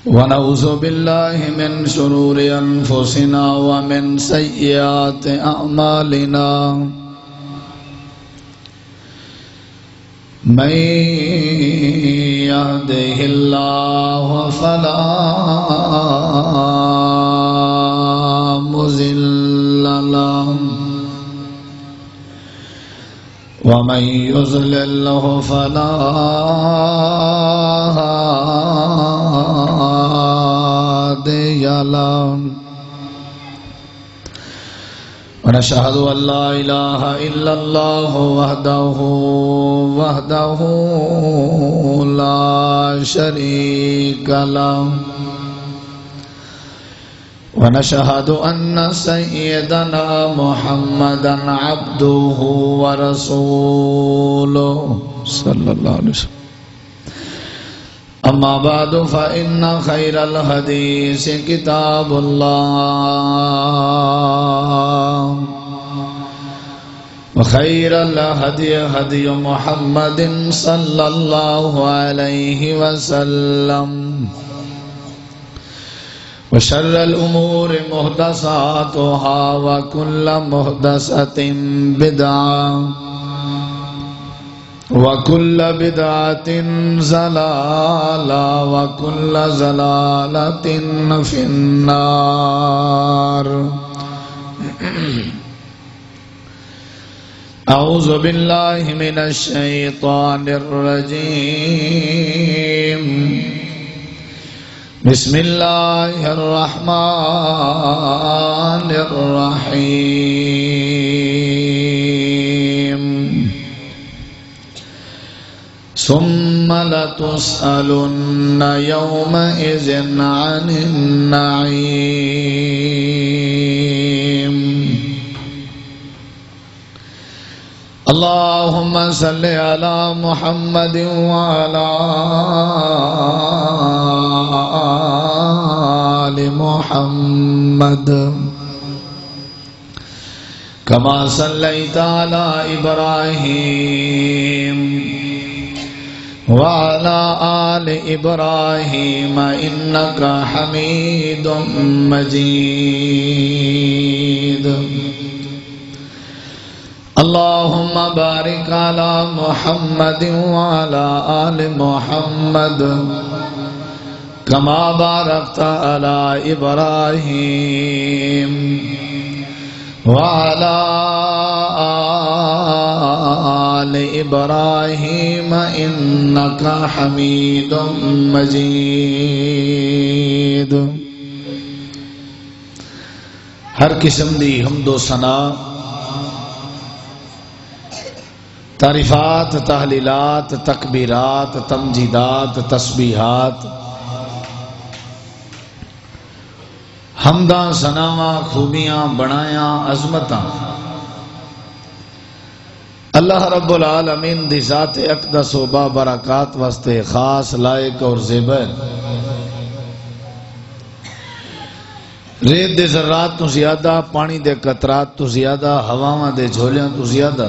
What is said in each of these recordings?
ونعوذ بالله من شرور أنفسنا ومن سيئات أعمالنا من يهده الله فلا مضل له ومن يضلل فلا هادي له ونشهد أن لا إله إلا الله وحده لا شريك له ونشهد أن سيدنا محمدا عبده ورسوله صلى الله عليه وسلم أما بعد فإن خير الحديث كتاب الله وخير الهدي هدي محمد صلى الله عليه وسلم وشر الأمور محدثاتها وكل محدثة بدعة وكل بدعة ضلالة وكل ضلالة في النار أعوذ بالله من الشيطان الرجيم بسم الله الرحمن الرحيم ثم لتسألن يومئذ عن النعيم اللهم صل على محمد وعلى آل محمد كما صليت على إبراهيم وعلى آل إبراهيم إنك حميد مجيد اللهم بارك على محمد وعلى آل محمد كما باركت على إبراهيم وعلى آل إبراهيم إنك حميد مجيد ہر قسم دی حمد و ثنا تعریفات تحلیلات تکبیرات تمجیدات تسبیحات حمداں ثناواں خوبیاں بڑایاں عظمتاں اللہ رب العالمین دی ذات اقدس و بابرکات واسطے خاص لائق اور زیبا ریت دے ذرات تو زیادہ پانی دے قطرات تو زیادہ ہواواں دے جھولیاں تو زیادہ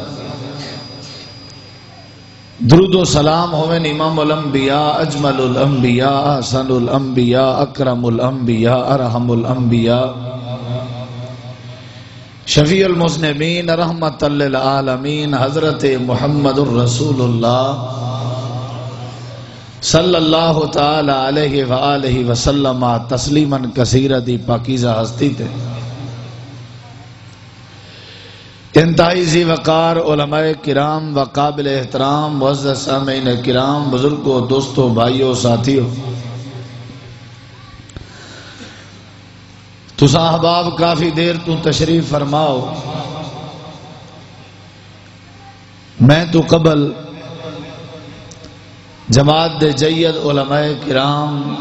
درود و سلام ہوئن امام الانبیاء اجمل الانبیاء احسن الانبیاء اکرم الانبیاء ارحم الانبیاء شفیع المذنبین رحمت للعالمین حضرت محمد الرسول اللہ صلی اللہ تعالی علیہ وآلہ وسلم تسلیما کثیرا دی پاکیزہ ہستی تے انتہائی ذی وقار علماء کرام و قابل احترام معزز سامعین کرام بزرگوں دوستوں بھائیوں ساتھیوں تساں احباب کافی دیر تو تشریف فرماؤ میں تو قبل جماعت دے جید علماء کرام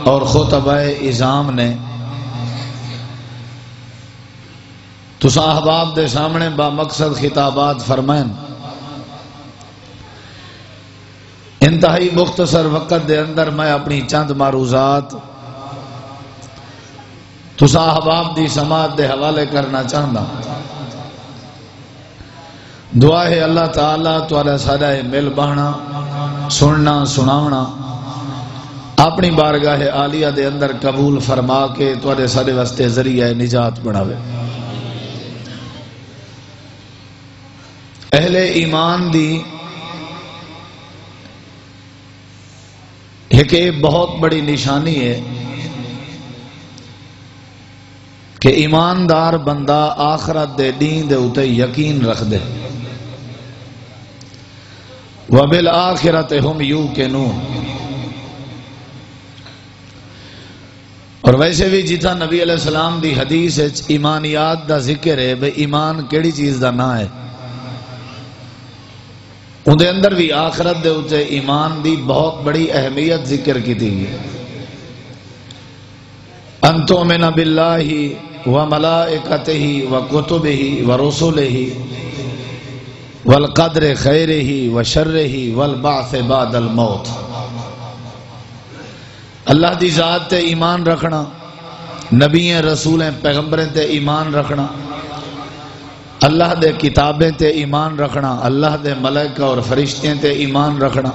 اور خطبہ اعظام نے تساں احباب دے سامنے با مقصد خطابات فرمائن انتہائی مختصر وقت دے اندر میں اپنی چند معروضات تساں احباب دی سماعت دے حوالے کرنا چاہتا دعا ہے اللہ تعالیٰ تعالیٰ سارا مل بہنا سننا سناونا اپنی بارگاہ عالیہ دے اندر قبول فرما کے تواڈے سارے واسطے ذریعہ نجات بناوے۔ اہل ایمان دی ایک بہت بڑی نشانی ہے کہ ایماندار بندہ آخرت دے دین دے اتے یقین رکھ دے۔ وَبِالْآخِرَةِ هُمْ يُوقِنُونَ۔ اور ویسے بھی جتنا نبی علیہ السلام دی حدیث ہے ایمانیات دا ذکر ہے، بے ایمان کیڑی چیز دا نا ہے، ان دے اندر بھی آخرت دے اتے ایمان دی بہت بڑی اہمیت ذکر کی تھی۔ ان تؤمن باللہ وملائکتہ وکتبہ ورسلہ والقدر خیرہ وشرہ والبعث بعد الموت۔ اللہ دی ذات تے ایمان رکھنا، نبییں رسولیں پیغمبریں تے ایمان رکھنا، اللہ دے کتابیں تے ایمان رکھنا، اللہ دے ملائکہ اور فرشتیں تے ایمان رکھنا،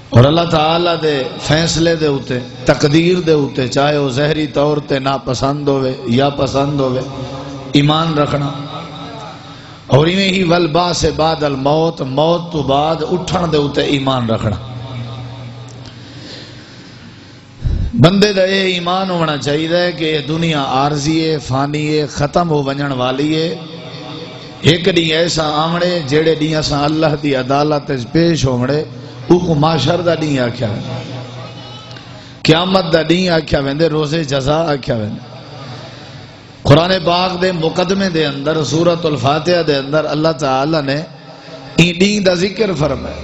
اور اللہ تعالیٰ دے فیصلے دے ہوتے تقدیر دے ہوتے چاہے وہ ظاہری طور تے ناپسند ہوئے یا پسند ہوئے ایمان رکھنا، اور انہیں ہی والبعث بعد الموت، موت تو بعد اٹھن دے ہوتے ایمان رکھنا۔ بندے دا یہ ایمان ہونا چاہیے کہ یہ دنیا عارضی ہے، فانی ہے، ختم ہو ونجن والی ہے۔ ایک ڈی ایسا آمڑے جیڑے ڈی اساں اللہ دی عدالت پیش ہومڑے اوکو معاشر دا ڈی آکھیا ویندے، قیامت دا ڈی آکھیا ویندے، روز جزا آکھیا ویندے۔ قرآن پاک دے مقدمے دے اندر سورۃ الفاتحہ دے اندر اللہ تعالی نے این ڈی دا ذکر فرمایا،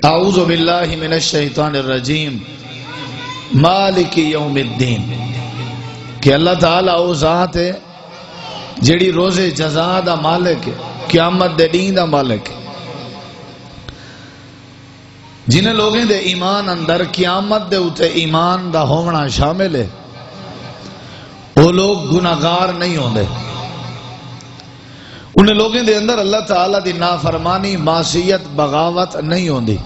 اعوذ باللہ من الشیطان الرجیم مالک یوم الدین، کہ اللہ تعالیٰ او ذات ہے جیڑی روز جزا دا مالک ہے، قیامت دے دین دا مالک ہے۔ جنہیں لوگیں دے ایمان اندر قیامت دے اتے ایمان دا ہونا شامل ہے، وہ لوگ گناہگار نہیں ہوندے۔ انہیں لوگیں دے اندر اللہ تعالیٰ دی نافرمانی، معصیت، بغاوت نہیں ہوندی۔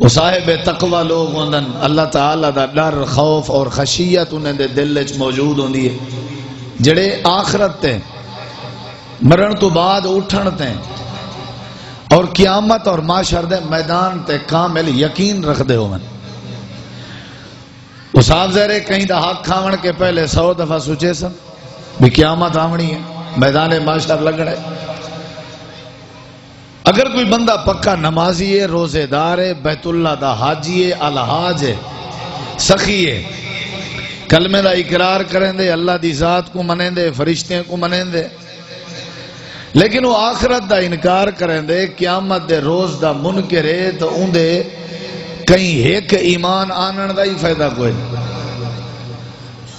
وہ صاحب تقوی لوگ ہوندن، اللہ تعالیٰ دا ڈر، خوف اور خشیت انہیں دے دل وچ موجود ہوندی ہے، جڑے آخرت تے مرن تو بعد اٹھن تے اور قیامت اور معاشر دے میدان تے کامل یقین رکھ دے ہومن۔ وہ صاحب زہرے کہیں دا حق کھاون کے پہلے 100 دفعہ سوچے سن بھی قیامت آمنی ہے، میدان معاشر لگڑے۔ اگر کوئی بندہ پکا نمازی ہے، روزے دار ہے، بیت اللہ دا حاجی ہے، الحاج ہے، سخی ہے، کلمے دا اقرار کریں دے، اللہ دی ذات کو منیں دے، فرشتیں کو منیں دے، لیکن وہ آخرت دا انکار کریں دے، قیامت دے روز دا منکر ہے، تو ان دے کہیں ایک ایمان آنن دا ہی فائدہ کوئی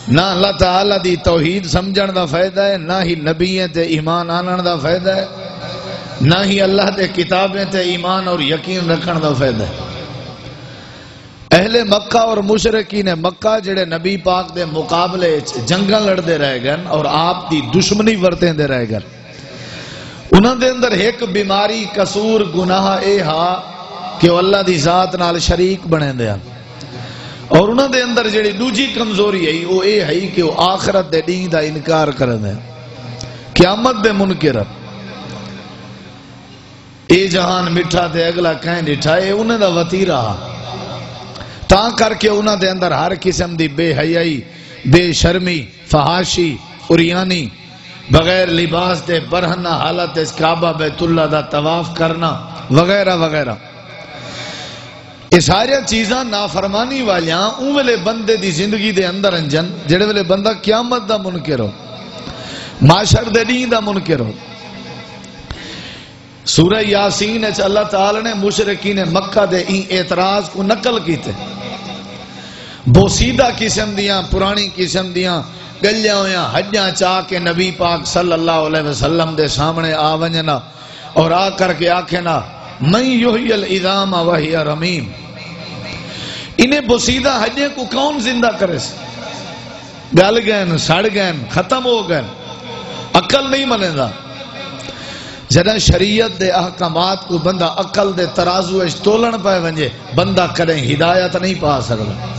نہ اللہ تعالیٰ دی توحید سمجھن دا فائدہ ہے، نہ ہی نبییں تے ایمان آنن دا فائدہ ہے، نہ ہی اللہ دے کتابیں تے ایمان اور یقین رکھن دا فائدہ ہے۔ اہل مکہ اور مشرکین مکہ جڑے نبی پاک دے مقابلے جنگاں لڑ دے رہ گئے اور آپ دی دشمنی ورتیں دے رہ گئے، انہاں دے اندر ایک بیماری، قصور، گناہ اے ہا کہ وہ اللہ دی ذات نال شریک بنے دے، اور انہاں دے اندر جڑی دوجی کمزوری ہے وہ اے ہے کہ وہ آخرت دے دین دا انکار کرن دے، قیامت دے منکر۔ اے جہان مٹھا تے اگلا کہیں ڈٹھا، اے انہیں دا وطیرہ تاں کر کے انہاں دے اندر ہر قسم دی بے حیائی، بے شرمی، فحاشی، عریانی، بغیر لباس دے برہنہ حالت اس کعبہ بیت اللہ دا طواف کرنا وغیرہ وغیرہ، یہ ساری چیزاں نافرمانی والیاں اون ویلے بندے دی زندگی دے اندر انجن جڑے ویلے بندہ قیامت دا منکر ہو، معاشر دے دین دا منکر ہو۔ سورہ یاسین اچھ اللہ تعالی نے مشرکین مکہ دے این اعتراض کو نقل کیتے، بوسیدہ قسم دیاں، پرانی قسم دیاں گلیاں ہویاں حجاں چاہ کے نبی پاک صلی اللہ علیہ وسلم دے سامنے آونجنا اور آ کر کے آکھنا من یحیی العظام وہی رمیم، انہیں بوسیدہ حجیں کو کون زندہ کرے سے؟ گل گئن، سڑ گئن، ختم ہو گئن، عقل نہیں منے دا۔ جدہ شریعت دے احکامات کو بندہ عقل دے ترازو اچ تولن پہ ونجے بندہ کدیں ہدایت نہیں پا سکتا.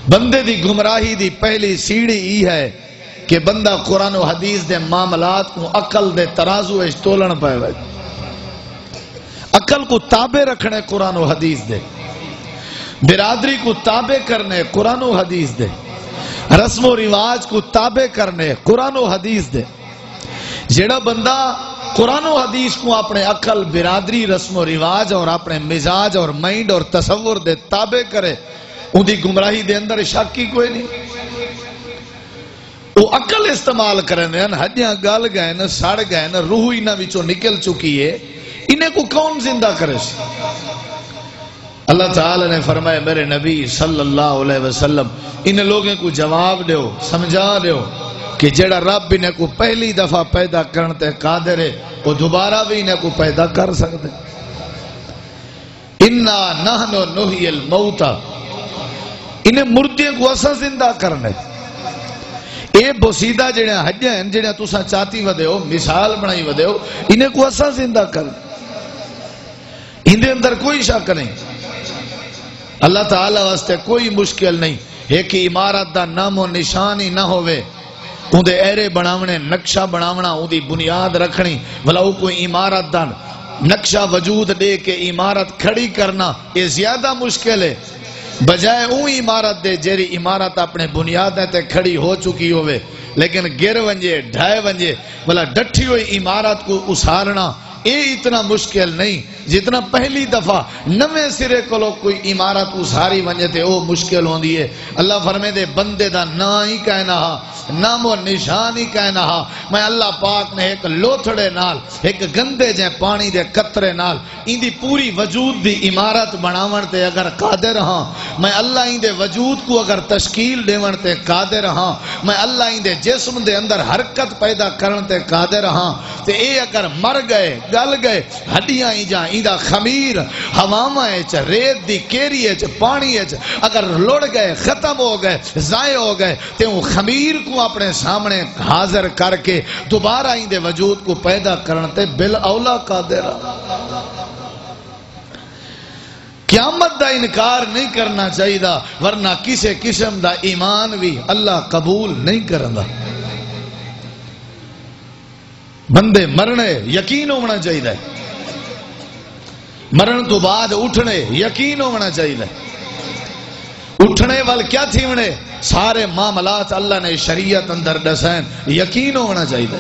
بندے دی گمراہی دی پہلی سیڑھی ای ہے کہ بندہ قرآن و حدیث دے معاملات کو عقل دے ترازو اچ تولن پہ ونجے. عقل کو تابع رکھنے قرآن و حدیث دے، برادری کو تابع کرنے قرآن و حدیث دے، رسم و رواج کو تابع کرنے قرآن و حدیث دے. جیڑا بندہ قرآن و حدیث کو اپنے عقل، برادری، رسم و رواج اور اپنے مزاج اور مائنڈ اور تصور دے تابع کرے ان دی گمراہی دے اندر شک کی کوئی نہیں. وہ عقل استعمال کریں دے ہڈیاں گل گئے نا، سڑ گئے نا، روح انہاں وچوں نکل چکی ہے، انہیں کو کون زندہ کرے سی؟ اللہ تعالی نے فرمایا میرے نبی صلی اللہ علیہ وسلم ان لوگوں کو جواب دیو، سمجھا دیو کہ جڑا رب انہیں کو پہلی دفعہ پیدا کرنے قادر ہے وہ دوبارہ بھی انہیں کو پیدا کر سکتے. انا نحن نحیی الموتى، انہیں مردے کو اساں زندہ کرنے. اے بوسیدہ جڑے ہڈیاں ہیں جڑے تساں چاہتی ودے ہو، مثال بنائی ودے ہو، انہیں کو اساں زندہ کرنے. اندے اندر کوئی شک نہیں. اللہ تعالی واسطے کوئی مشکل نہیں. ایک عمارت دا نام و نشان ہی نہ ہوئے، ان دے ایرے بناونے، نقشہ بناونا، ان دی بنیاد رکھنی، بھلا کوئی عمارت دا نقشہ وجود دے کے عمارت کھڑی کرنا یہ زیادہ مشکل ہے بجائے اون عمارت دے جیری عمارت اپنے بنیادیں تے کھڑی ہو چکی ہوئے لیکن گر ونجے ڈھائے ونجے بھلا ڈٹھی ہوئی عمارت کو اسارنا یہ اتنا مشکل نہیں جتنا پہلی دفعہ نوے سرے کو لوگ کوئی عمارت اساری ونجے تھے وہ مشکل ہوں دیئے. اللہ فرمے دے بندے دا نا ہی کہنا ہا، نام و نشان ہی کہنا ہا. میں اللہ پاک نے ایک لوتھڑے نال، ایک گندے جائیں پانی دے قطرے نال ان دی پوری وجود دی عمارت بناون تے اگر قادر ہاں، میں اللہ ان دے وجود کو اگر تشکیل دیون تے قادر ہاں، میں اللہ ان دے جسم دے اندر حرکت پیدا کرن تے قادر ہاں. تے اے اگر مر گئے گل گئے ہڈیاں ہی جائیں ایدہ خمیر ہواما ایچ ریت دی کیری ایچ پانی ایچ اگر لڑ گئے ختم ہو گئے ضائع ہو گئے تے وہ خمیر کو اپنے سامنے حاضر کر کے دوبارہ ایندے وجود کو پیدا کرنتے بالاولا قادر. قیامت دا انکار نہیں کرنا چاہیے دا ورنہ کسے قسم دا ایمان بھی اللہ قبول نہیں کرنا. بندے مرنے یقین ہونا چاہیے، مرن تو بعد اٹھنے یقین ہونا چاہیے. اٹھنے وال کیا تھیونے سارے معاملات اللہ نے شریعت اندر دسین یقین ہونا چاہیے.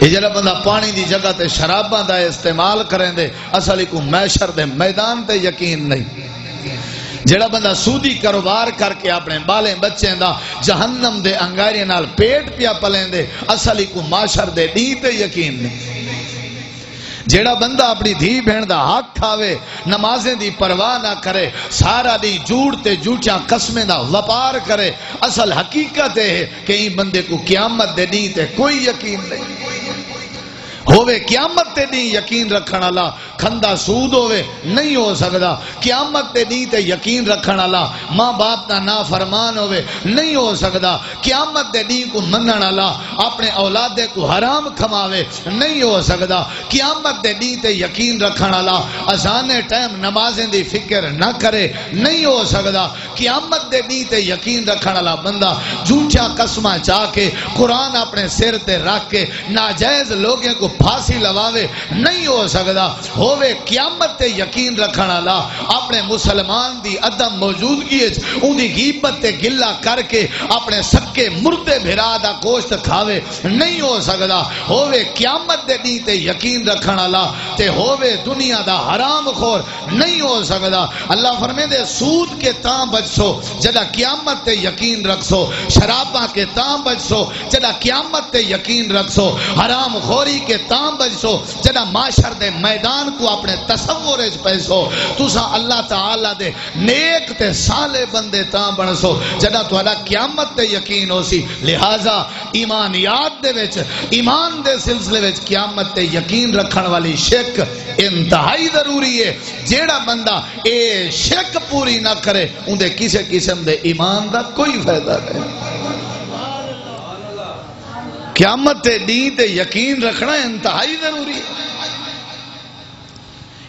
یہ جڑا بندہ پانی دی جگہ تے شراباں دا استعمال کریں دے اصلی کو میشر دے میدان تے یقین نہیں. جڑا بندہ سودی کاروبار کر کے اپنے بالیں بچیں دا جہنم دے انگاری نال پیٹ پیا پلیں دے اصلی کو معاشر دے تے یقین نہیں. جیڑا بندہ اپنی دھی بہن دا حق کھاوے نمازیں دی پرواہ نہ کرے سارا دی جھوٹ تے جھوٹیاں قسمیں دا وپار کرے اصل حقیقت ہے کہ این بندے کو قیامت دے دین تے کوئی یقین نہیں. ہووے قیامت تے دین یقین رکھن والا کھندا سود ہووے نہیں ہو سکدا. قیامت تے دین تے یقین رکھن والا ماں باپ دا نافرمان ہووے نہیں ہو سکدا. قیامت دے دین کو منن والا اپنے اولادے کو حرام کھماوے نہیں ہو سکدا. قیامت دے دین تے یقین رکھن والا اذان ٹائم نمازیں دی فکر نہ کرے نہیں ہو سکدا. قیامت دے دین تے یقین رکھن والا بندہ جھوٹیاں قسماں چاہ کے قرآن اپنے سر تے رکھ کے ناجائز لوگوں کو پھانسی لواوے نہیں ہو سکدا. ہووے قیامت تے یقین رکھن والا اپنے مسلمان دی عدم موجودگی ان دی غیبت تے گلہ کر کے اپنے سکے مردے بھرا دا گوشت کھاوے نہیں ہو سکدا. ہووے قیامت دے دین تے یقین رکھن والا تے ہووے دنیا دا حرام خور نہیں ہو سکدا. اللہ فرمے دے سود کے تاں بچسو جدا قیامت تے یقین رکھسو، شراباں کے تاں بچسو جدا قیامت تے یقین رکھسو، حرام خوری کے تاں بچسو جدا معاشر دے میدان کو اپنے تصور اچ پیسو. تسا اللہ تعالی دے نیک تے صالح بندے تاں بنسو جدا تہاڈا قیامت تے یقین ہو سی. لہذا ایمانیات دے وچ ایمان دے سلسلے وچ قیامت تے یقین رکھن والی شک انتہائی ضروری ہے. جیڑا بندہ اے شک پوری نہ کرے اون دے کسے قسم دے ایمان دا کوئی فائدہ نہیں. قیامت تے دین تے یقین رکھنا انتہائی ضروری ہے.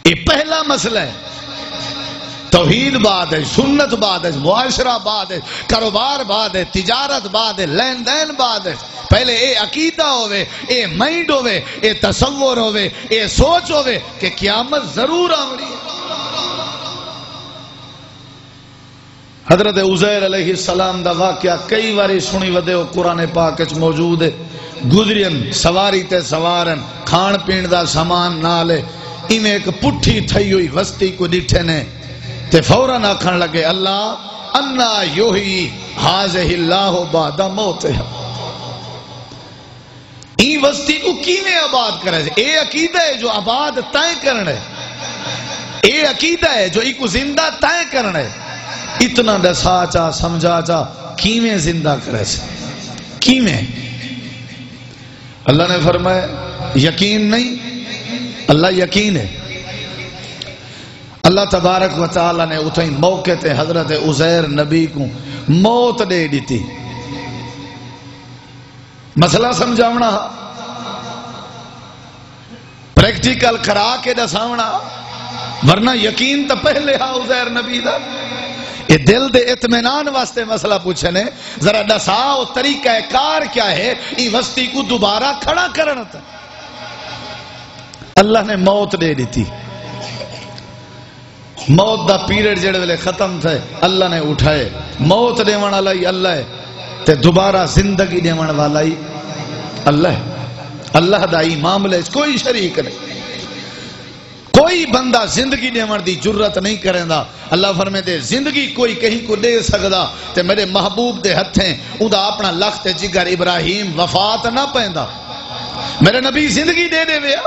یہ پہلا مسئلہ ہے. توحید بعد ہے، سنت بعد ہے، معاشرہ بعد ہے، کاروبار بعد ہے، تجارت بعد ہے، لین دین بعد ہے. پہلے اے عقیدہ ہوئے، اے مائنڈ ہوئے، اے تصور ہوئے، اے سوچ ہوئے کہ قیامت ضرور آمڑی ہے. حضرت عزیر علیہ السلام دا واقعہ کئی باری سنی ودے ہو، قرآن پاک وچ موجود ہے. گزرین سواری تے سوارن، کھان پین دا سامان نالے، ایویں ایک پٹھی تھئی ہوئی وستی کو ڈٹھے نے تے فوراً آکھن لگے اللہ انا یحیی ھذہ اللہ بعد موتہ. ای وسطی کو کیویں آباد کرے؟ اے عقیدہ ہے جو آباد تائیں کرنا ہے، اے عقیدہ ہے جو ایک زندہ تائیں کرنا ہے. اتنا دسا چا سمجھا چا کیویں زندہ کرے سے کیویں؟ اللہ نے فرمایا یقین نہیں، اللہ یقین ہے. اللہ تبارک و تعالی نے اتھائی موقع تے حضرت عزیر نبی کو موت دے دیتی. مسئلہ سمجھاونا، پریکٹیکل کرا کے دساونا، ورنہ یقین تو پہلے ہا عزیر نبی دا. یہ دل دے اطمینان واسطے مسئلہ پوچھنے ذرا دساؤ طریقہ کار کیا ہے ای وسطی کو دوبارہ کھڑا کرنا تھا. اللہ نے موت دے دیتی. موت دا پیریڈ جڑے ویلے ختم تھے اللہ نے اٹھائے. موت دیوان والا ہی اللہ ہے تے دوبارہ زندگی دیوان والا ہی اللہ ہے. اللہ دا ہی معاملے کوئی شریک نہیں. کوئی بندہ زندگی دیوان دی جرت نہیں کریں دا. اللہ فرمے دے زندگی کوئی کہیں کو دے سکدا تے میرے محبوب دے ہتھیں ادا اپنا لخت جگر ابراہیم وفات نہ پیندا. میرے نبی زندگی دے دے ویا.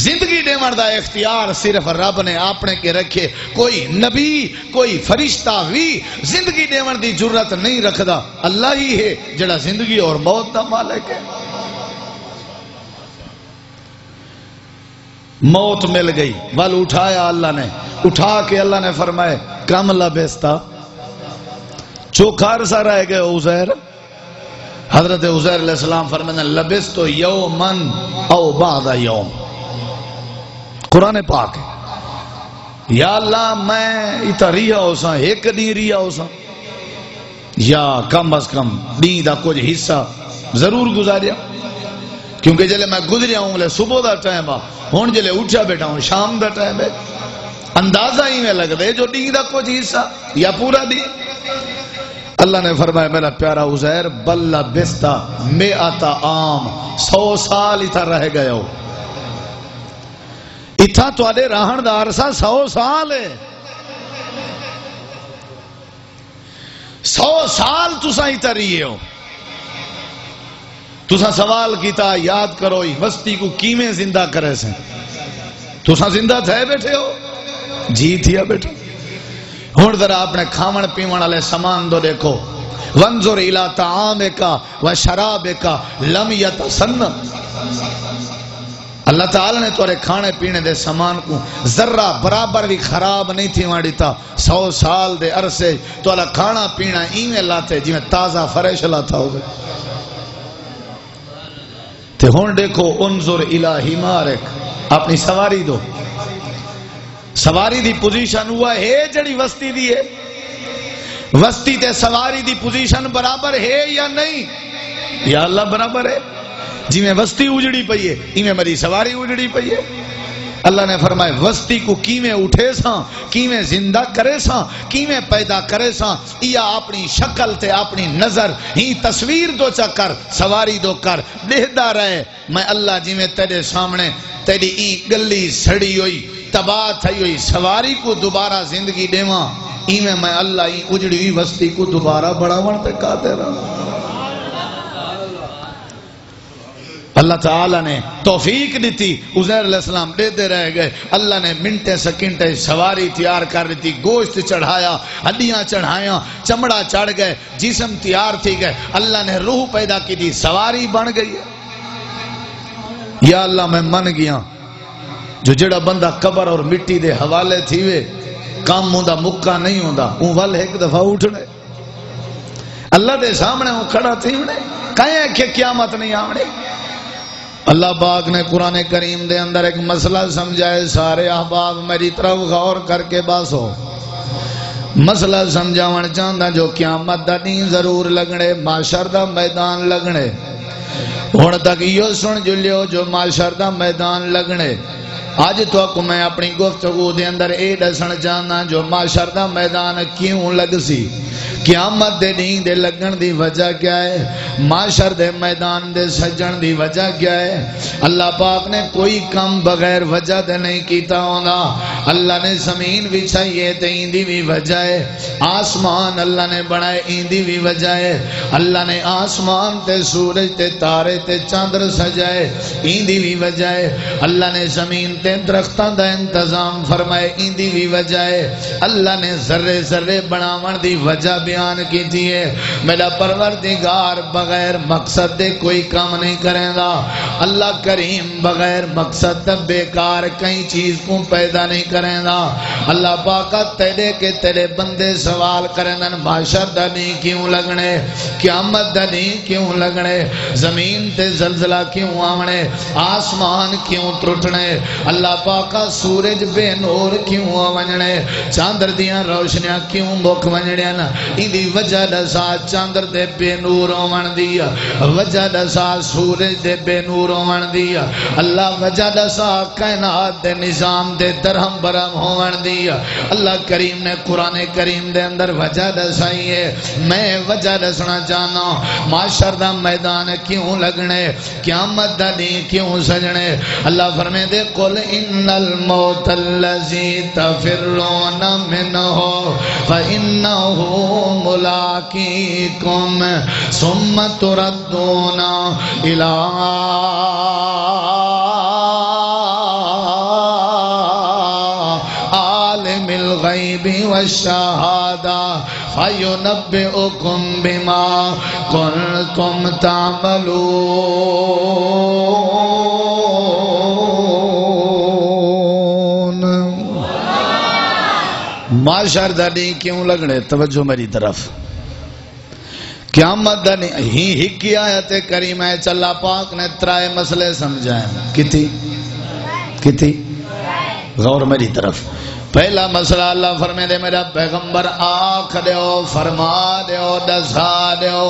زندگی دیوان دا اختیار صرف رب نے اپنے کے رکھے. کوئی نبی کوئی فرشتہ بھی زندگی دیوان دی جرت نہیں رکھدا. اللہ ہی ہے جڑا زندگی اور موت دا مالک ہے. موت مل گئی ول اٹھایا اللہ نے. اٹھا کے اللہ نے فرمائے کم لبستا، چوکھا عرصہ رہ گئے عزیر. حضرت عزیر علیہ السلام فرمائے لبستو یومن او بعد یوم. قرآن پاک ہے. یا اللہ میں اتا ریا ہو سا ایک دن ریا ہو سا یا کم از کم دین دا کچھ حصہ ضرور گزاریا، کیونکہ جلے میں گزریا ہوں لے صبح دا ٹائم آ ہون جلے اٹھا بیٹھا ہوں شام دا ٹائم ہے. اندازہ ہی میں لگ دے جو دین دا کچھ حصہ یا پورا دین. اللہ نے فرمایا میرا پیارا عزیر بل لبستا مئات عام، 100 سال اتھا رہ گئے ہو. اتھا تو آدھے راہن دا عرصہ 100 سال ہے. 100 سال تسا اتھا رہی ہو. تسا سوال کیتا یاد کرو وسطی کو کیویں زندہ کرے سے. تسا زندہ تھے بیٹھے ہو؟ جی تھیا بیٹھے. ہون ذرا اپنے کھاون پیون والے سامان دو دیکھو. وانظر الی طعامک و شرابک لم یتسنم. اللہ تعالی نے تورے کھانے پینے دے سامان کو ذرہ برابر بھی خراب نہیں تھی وہاں دیتا. 100 سال دے عرصے تو اللہ کھانا پینا ایویں لاتے جی میں تازہ فریش لاتا ہوگا. تے ہون دیکھو انظر الی حمارک، اپنی سواری دو. سواری دی پوزیشن ہوا ہے جڑی وسطی دی ہے. وسطی تے سواری دی پوزیشن برابر ہے یا نہیں؟ یا اللہ برابر ہے. جی میں وسطی اجڑی پئی ہے ایویں میری سواری اجڑی پئی ہے. اللہ نے فرمایا وسطی کو کیویں اٹھے ساں، کیویں زندہ کرے ساں، کیویں پیدا کرے ساں. یا اپنی شکل تے اپنی نظر ہی تصویر دو چکر سواری دو کر دیکھدا رہے میں اللہ جی میں تیرے سامنے تیری ای گلی سڑی ہوئی تباہ تھی ہوئی سواری کو دوبارہ زندگی دیواں ایویں میں اللہ ای اجڑی ہوئی وسطی کو دوبارہ بڑھاون تے قادر ہاں. اللہ تعالیٰ نے توفیق دیتی. عزیر علیہ السلام دیتے رہ گئے. اللہ نے منٹے سکنٹے سواری تیار کر دیتی. گوشت چڑھایا، ہڈیاں چڑھایا، چمڑا چڑھ گئے، جسم تیار تھی گئے. اللہ نے روح پیدا کی تھی، سواری بن گئی. یا اللہ میں من گیا جو جڑا بندہ قبر اور مٹی دے حوالے تھی وے کام ہوندا مکہ نہیں ہوندا اون ول ایک دفعہ اٹھنے. اللہ دے سامنے وہ کھڑا تھی انہیں کہیں کہ قیامت نہیں آمنے. اللہ پاک نے قرآن کریم دے اندر ایک مسئلہ سمجھائے. سارے احباب میری طرف غور کر کے باسو. مسئلہ سمجھاون چاہتا جو قیامت دا دین ضرور لگنے معاشر دا میدان لگنے. ہن تک یہ سن جلیو جو معاشر دا میدان لگنے. آج تو اکو میں اپنی گفتگو دے اندر اے دسن چاہنا جو معاشر دا میدان کیوں لگ سی. قیامت دے دین دے لگن دی وجہ کیا ہے؟ معاشر دے میدان دے سجن دی وجہ کیا ہے؟ اللہ پاک نے کوئی کم بغیر وجہ دے نہیں کیتا ہونا. اللہ نے زمین بچھائیے تے ایندی بھی وجہ ہے. آسمان اللہ نے بنائے ایندی بھی وجہ ہے. اللہ نے آسمان تے سورج تے تارے تے چاندر سجائے ایندی بھی وجہ ہے. اللہ نے زمین تے درختان دا انتظام فرمائے ایندی بھی وجہ ہے. اللہ نے ذرے ذرے بناون دی وجہ بیان کی تھی ہے. میرا پروردگار بغیر مقصد دے کوئی کام نہیں کریں گا. اللہ کریم بغیر مقصد دے بیکار کئی چیز کو پیدا نہیں کریں گا. اللہ پاکا تیرے کے تیرے بندے سوال کریں گا معاشر دا نہیں کیوں لگنے, قیامت دا نہیں کیوں لگنے, زمین تے زلزلہ کیوں آونے, آسمان کیوں ترٹنے, اللہ پاکا سورج بے نور کیوں آونجنے, چاندر دیاں روشنیاں کیوں مک ونجنے نا. ایدی وجہ دسا چاندر دے بے نور آون دیا, وجہ دسا سورج دے بے نور آون دیا. اللہ وجہ دسا کائنات دے نظام دے درہم برہم آون دیا. اللہ کریم نے قرآن کریم دے اندر وجہ دسائی ہے. میں وجہ دسنا چاہنا معاشر دا میدان کیوں لگنے, قیامت دا دین کیوں سجنے. اللہ فرمائے دے قل ان الموت اللذی تفرون منہ فإنہ ملاقیکم ثم تردون الى عالم الغیب والشہادہ فینبئکم بما کنتم تعملون. معاشر دا نہیں کیوں لگنے, توجہ میری طرف. قیامت دا نہیں ہی کی آیت کریمہ ہے. اللہ پاک نے ترائے مسئلے سمجھائیں. کتی غور میری طرف. پہلا مسئلہ اللہ فرمائے دے میرا پیغمبر آکھ دیو, فرما دیو, دسا دیو,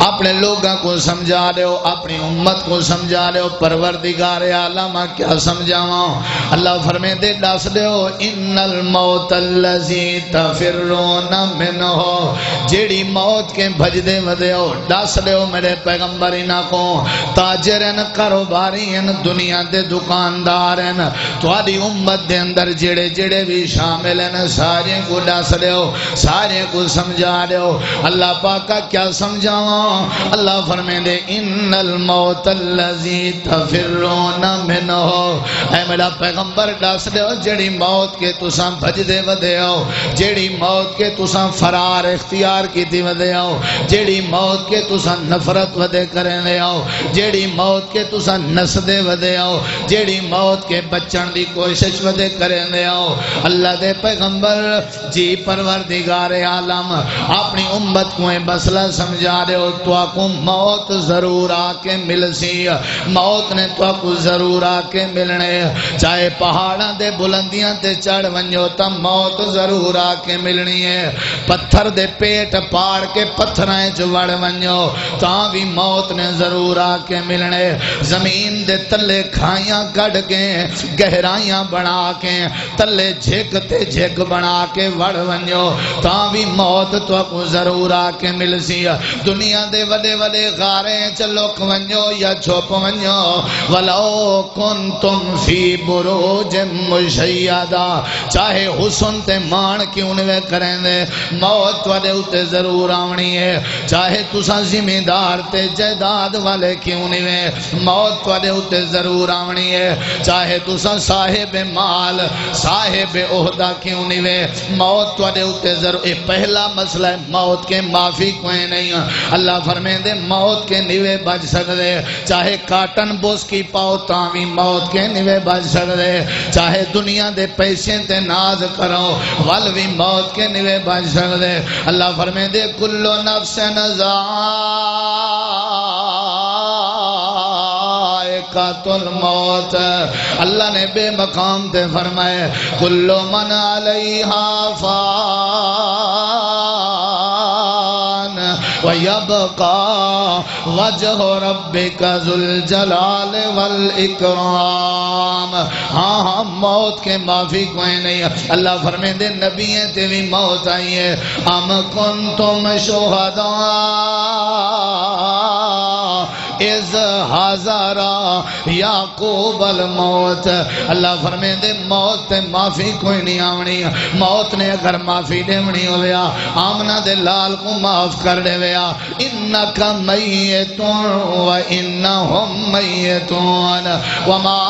اپنے لوگوں کو سمجھا دیو, اپنی امت کو سمجھا دیو. پروردگار عالم کیا سمجھاواں؟ اللہ فرمائے دے دس دیو ان الموت اللذی تفرون منہ, جیڑی موت کے بھج دے ودیو دس دیو میرے پیغمبر انہاں کو. تاجرین, کاروبارین, دنیا دے دکاندارین, تواڈی امت دے اندر جیڑے جیڑے بھی شامل ہیں سارے کو دس دیو, سارے کو سمجھا دیو. اللہ پاکا کیا سمجھاواں؟ اللہ فرمائے دے ان الموت اللذی تفرون منہ, اے میرا پیغمبر دس دیو جیڑی موت کے تساں بھج دے ودیو, جیڑی موت کے تساں فرار اختیار کی دی ودیو, جیڑی موت کے تساں نفرت ودے کریں دیو, جیڑی موت کے تساں نس دے ودیو, جیڑی موت کے بچن دی کوشش ودے کریں دیو. اللہ دے پیغمبر جی پروردگار عالم اپنی امت کو مسئلہ سمجھا رہے ہو. تو کو موت ضرور آ کے مل سی, موت نے تو کو ضرور آ کے ملنے. چاہے پہاڑاں دے بلندیاں تے چڑھ ونجو تا موت ضرور آ کے ملنی ہے. پتھر دے پیٹ پاڑ کے پتھرائیں جو وڑ ونجو تاں بھی موت نے ضرور آ کے ملنے. زمین دے تلے کھائیاں کڑ کے گہرائیاں بنا کے تلے جھکتے جھک بنا کے وڑ ونجو تاں بھی موت تو کو ضرور آ کے مل سی. دنیا دے وڈے وڈے غاریں چلو ونجو یا چھپ ونجو ولو کنتم فی بروج مشیدہ, چاہے حسن تے مان کیوں نوے کریں دے موت وڈے اتے ضرور آونی ہے. چاہے تساں ذمہ دار تے جائیداد والے کیوں نوے موت وڈے اتے ضرور آونی ہے. چاہے تساں صاحب مال صاحب عہدہ کیوں نوے موت وڈے اتے ضرور. پہلا مسئلہ ہے موت کے معافی کوئی نہیں. اللہ اللہ فرمین دے موت کے نیوے بچ سکدے چاہے کاٹن بوس کی پاؤ تامی موت کے نیوے بچ سکدے چاہے دنیا دے پیسے تے ناز کرو ول بھی موت کے نیوے بچ سکدے اللہ فرمین دے کلو نفس ذائقۃ الموت اللہ نے بے مقام تے فرمائے کل من علیہا فان وَيَبْقَى وَجْهُ رَبِّكَ ذُو الْجَلَالِ وَالْإِكْرَامِ ہاں موت کے معافی کوئی نہیں اللہ فرمائے دے نبییں تے بھی موت آئی ہے ام کنتم شہداء اذ حضر یعقوب الموت اللہ فرمائے دے موت تے معافی کوئی نہیں آونی موت نے اگر معافی دیونی ہویا آمنہ دے لال کو معاف کر دے ویا انکا میتون و انہم میتون وما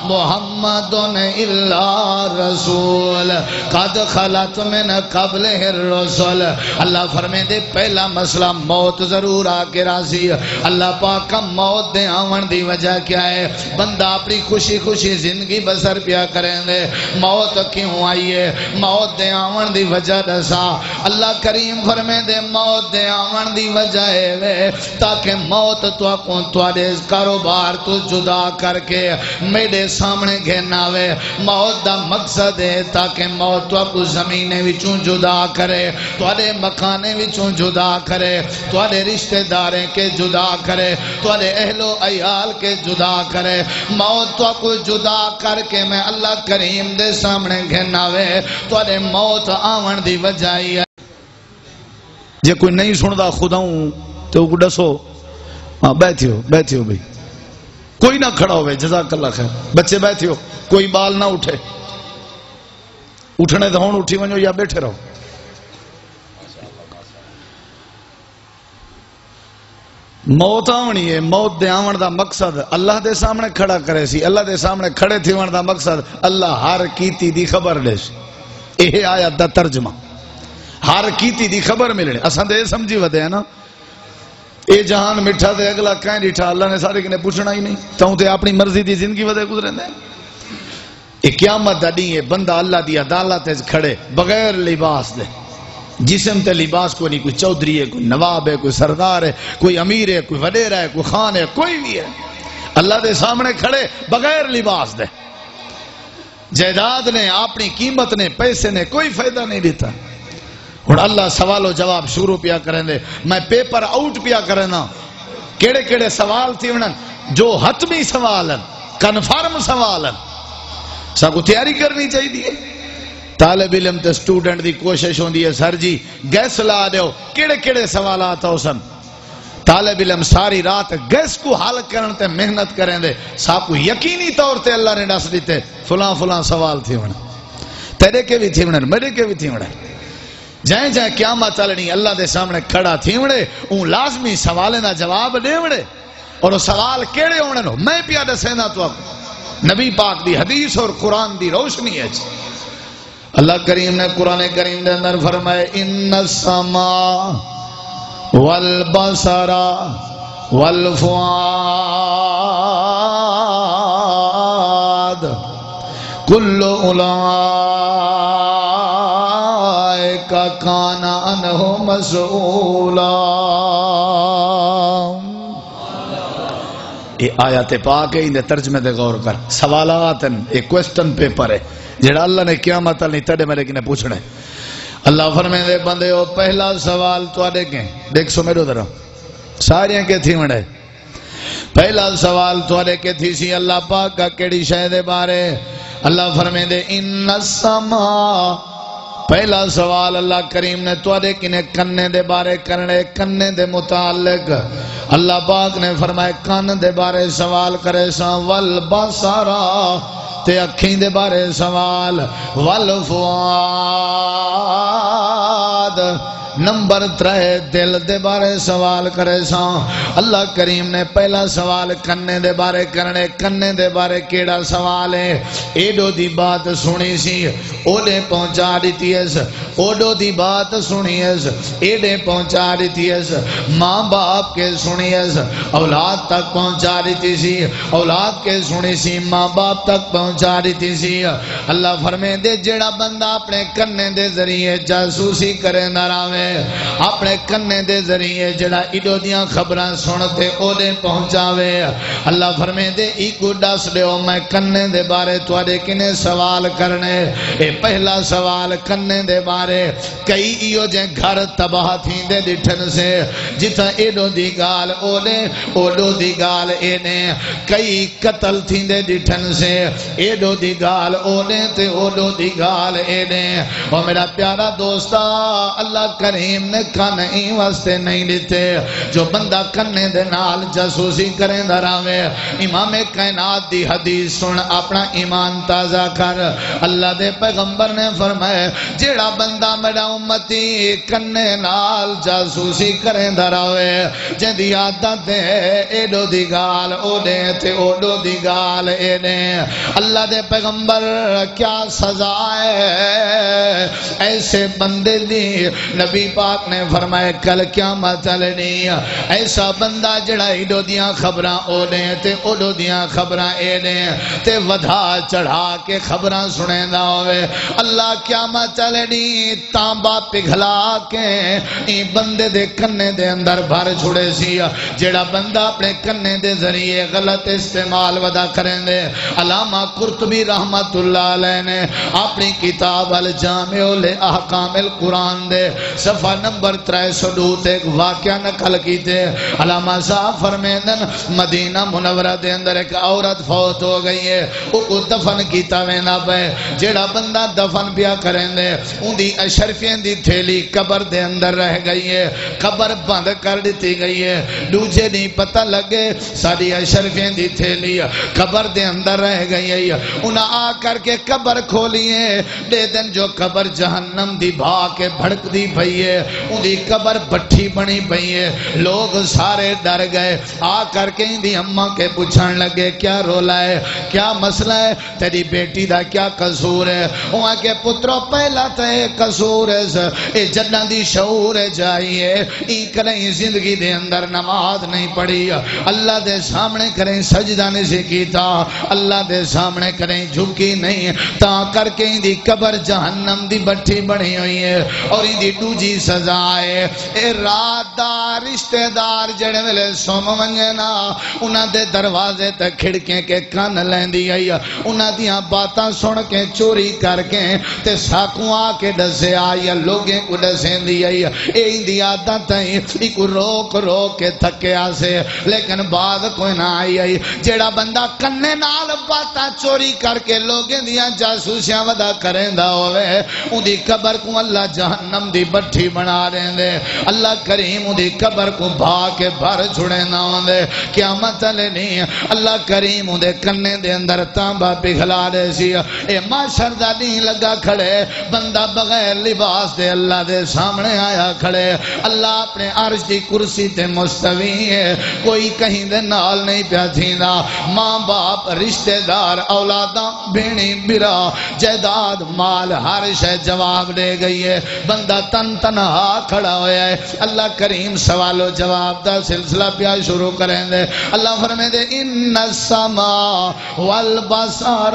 محمد الا رسول قد خلت من قبل الرسول اللہ فرمائے دے پہلا مسئلہ موت ضرور آکے راضی اللہ پاک کا موت دے آون دی وجہ کیا ہے بندہ اپنی خوشی خوشی زندگی بسر پیا کریں دے موت کیوں آئی ہے موت دے آون دی وجہ دسا اللہ کریم فرمائے دے موت دے آون دی وجہ ہے تاکہ موت تو اکون توڑے کاروبار تو جدا کر کے میرے سامنے گھینا وے موت دا مقصد ہے تاکہ موت تو اکو زمینے وچوں جدا کرے توڑے مکانے وچوں جدا کرے توڑے رشتہ داریں کے جدا کرے توڑے اہل و عیال کے جدا کرے موت تو اکو جدا کر کے میں اللہ کریم دے سامنے گھینا وے توڑے موت آون دی وجہ ہے جے کوئی نہیں سندہ خدا ہوں تو کو ڈسو بیٹھے ہو بھئی کوئی نہ کھڑا ہوئے جزاک اللہ خیر بچے بیٹھے ہو کوئی بال نہ اٹھے اٹھنے دھون اٹھی ونجو یا بیٹھے رہو موت آونی ہے موت دے آون دا مقصد اللہ دے سامنے کھڑا کرے سی اللہ دے سامنے کھڑے تھی ون دا مقصد اللہ ہر کیتی دی خبر لے سی یہ آیت دا ترجمہ ہر کیتی دی خبر ملنے اساں دے سمجھی ودے ہیں نا اے جہان مٹھا دے اگلا کہیں ڈیٹھا اللہ نے سارے کنے پوچھنا ہی نہیں تاہوں تے اپنی مرضی دی زندگی ودے گزرے دیں اے قیامت دا نہیں ہے بندہ اللہ دی عدالت کھڑے بغیر لباس دے جسم تے لباس کوئی نہیں کوئی چودھری ہے کوئی نواب ہے کوئی سردار ہے کوئی امیر ہے کوئی وڈیرا ہے کوئی خان ہے کوئی بھی ہے اللہ دے سامنے کھڑے بغیر لباس دے جائیداد نے اپنی قیمت نے پیسے نے کوئی فائدہ نہیں دیتا اور اللہ سوال و جواب شروع پیا کریں دے میں پیپر آؤٹ پیا کریں نا کیڑے کیڑے سوال تھی ونن جو حتمی سوال ہیں کنفرم سوال ہیں سا کو تیاری کرنی چاہیے دی طالب علم تے سٹوڈنٹ دی کوشش ہوں دی ہے سر جی گیس لا دے ہو کیڑے کیڑے سوالات ہو سن طالب علم ساری رات گیس کو حل کرن تے محنت کریں دے سا کو یقینی طور تے اللہ نے ڈس دیتے فلاں فلاں سوال تھی ونن تیرے کے بھی تھی ونن میرے کے بھی تھی ونن جائیں جائیں قیامت چلنی اللہ دے سامنے کھڑا تھی وڑے اون لازمی سوالے نہ جواب دے وڑے اور وہ سوال کیڑے ہونے نو میں پیا دسینا تو نبی پاک دی حدیث اور قرآن دی روشنی ہے اللہ کریم نے قرآن کریم دے اندر فرمائے ان السماء والبصر والفؤاد کل کا کانا انہو مسئولا یہ آیات پاک ہے انہیں ترجمے دے غور کر سوالات ہیں ایک کوئسٹن پیپر ہے جڑا اللہ نے قیامت نہیں تڑے میرے کنے پوچھنے اللہ فرمائے دے بندے ہو پہلا سوال تو دیکھیں دیکھ سو میرے ادھر سارے کے تھی مڑے پہلا سوال تو کے تھی سی اللہ پاک کا کیڑی شے دے بارے اللہ فرمائے دے ان السماء پہلا سوال اللہ کریم نے توڑے کنے کنے دے بارے کرنے کنے دے متعلق اللہ پاک نے فرمائے کن دے بارے سوال کرے سا والبصرا تے اکھیں دے بارے سوال والفؤاد نمبر 3 دل دے بارے سوال کرے سا اللہ کریم نے پہلا سوال کنے دے بارے کرنے کنے دے بارے کیڑا سوال ہے ایڈو دی بات سنی سی اوڈے پہنچا دیتی ہے اوڈو دی بات سنی ہے ایڈے پہنچا دیتی ہے ماں باپ کے سنی ہے اولاد تک پہنچا دیتی سی اولاد کے سنی سی ماں باپ تک پہنچا دیتی سی اللہ فرمے دے جڑا بندہ اپنے کنے دے ذریعے جاسوسی کرے نراوے اپنے کنے دے ذریعے جڑا ایڈو دیاں خبراں سنتے اوڈے پہنچاوے اللہ فرمے دے ایکو ڈس دیو میں کنے دے بارے توڑے کنے سوال کرنے اے پہلا سوال کنے دے بارے کئی ایو جے گھر تباہ تھیں دے ڈٹھن سے جتا ایڈو دی گال اوڈے اوڈو دی گال اینے کئی قتل تھیں دے ڈٹھن سے ایڈو دی گال اوڈے تے اوڈو دی گال اینے اور میرا پیارا دوستا اللہ کریم نے کھانے واسطے نہیں لیتے جو بندہ کنے دے نال جاسوسی کریں دراوے امام کائنات دی حدیث سن اپنا ایمان تازہ کر اللہ دے پیغمبر نے فرمائے جیڑا بندہ میرا امتی کنے نال جاسوسی کریں دراوے جدی عادت ہے ایڈو دی گال اوڈے تے اوڈو دی گال ایڈے اللہ دے پیغمبر کیا سزا ہے ایسے بندے دی نبی پاک نے فرمائے کل قیامت چلنی ایسا بندہ جڑا ایڈو دیاں خبراں اوڈے تے اوڈو دیاں خبراں ایڈے تے ودھا چڑھا کے خبراں سنیں دا ہوئے اللہ قیامت چلنی تانبا پگھلا کے این بندے دے کنے دے اندر بھر چھوڑے سی جڑا بندہ اپنے کنے دے ذریعے غلط استعمال ودا کریں دے علامہ قرطبی رحمت اللہ علیہ نے اپنی کتاب الجامع لأحکام القرآن دے صفحہ نمبر 302 ایک واقعہ نقل کی تھے علامہ صاحب فرمیدن مدینہ منورہ دے اندر ایک عورت فوت ہو گئی ہے وہ کو دفن کیتا وینا پہ جیڑا بندہ دفن پیا کریں دے ان دی اشرفین دی تھیلی قبر دے اندر رہ گئی ہے قبر بند کر دیتی گئی ہے دوجے نہیں پتہ لگے ساری اشرفین دی تھیلی قبر دے اندر رہ گئی ہے انہاں آ کر کے قبر کھولیے دے دن جو قبر جہنم دی بھا کے بھڑک دی بھئی ہے ان دی قبر بٹھی بنی بھئی ہے لوگ سارے ڈر گئے آ کر کے ان دی اماں کے پوچھن لگے کیا رولا ہے کیا مسئلہ ہے تیری بیٹی دا کیا قصور ہے وہاں کے پتروں پہلا تے قصور ہے اے جنہ دی شعور جائیے ای کریں زندگی دے اندر نماز نہیں پڑھی اللہ دے سامنے کریں سجدہ نہیں سکیتا اللہ دے سامنے کریں جھکی نہیں تا کر کے ان دی قبر جہنم دی بٹھی بنی ہوئی ہے اور ان دی دوجی سزا ہے اے رات دا رشتہ دار جڑے ویلے سوم ونجنا انہاں دے دروازے تے کھڑکیں کے کان لیندی آئی انہاں دیاں باتاں سن کے چوری کر کے تے ساکوں آ کے ڈسے آئی لوگیں کو ڈسیں دی آئی اے ان دی عادت ہیں ایکو روک روک کے تھکے آسے لیکن بعد کوئی نہ آئی جیڑا بندہ کنے نال باتاں چوری کر کے لوگیں دیاں جاسوسیاں ودا کریں دا ہوئے ان دی قبر کو اللہ جہنم دی بٹھی بنا دیں دے اللہ کریم ان دی قبر کو بھا کے بھر چھڑے نہ ہوں دے قیامت لینی اللہ کریم ان دے کنے دے اندر تانبا پگھلا دے سی اے معاشر دا نہیں لگا کھڑے بندہ بغیر لباس دے اللہ دے سامنے آیا کھڑے اللہ اپنے عرش دی کرسی تے مستوی ہے کوئی کہیں دے نال نہیں پیا تھینا ماں باپ رشتہ دار اولاداں بھینی برا جائیداد مال ہر شے جواب دے گئی ہے بندہ تن تنہا کھڑا ہویا ہے اللہ کریم سوال و جواب دا سلسلہ پیا شروع کریں دے اللہ فرمائے دے ان السماء والبصر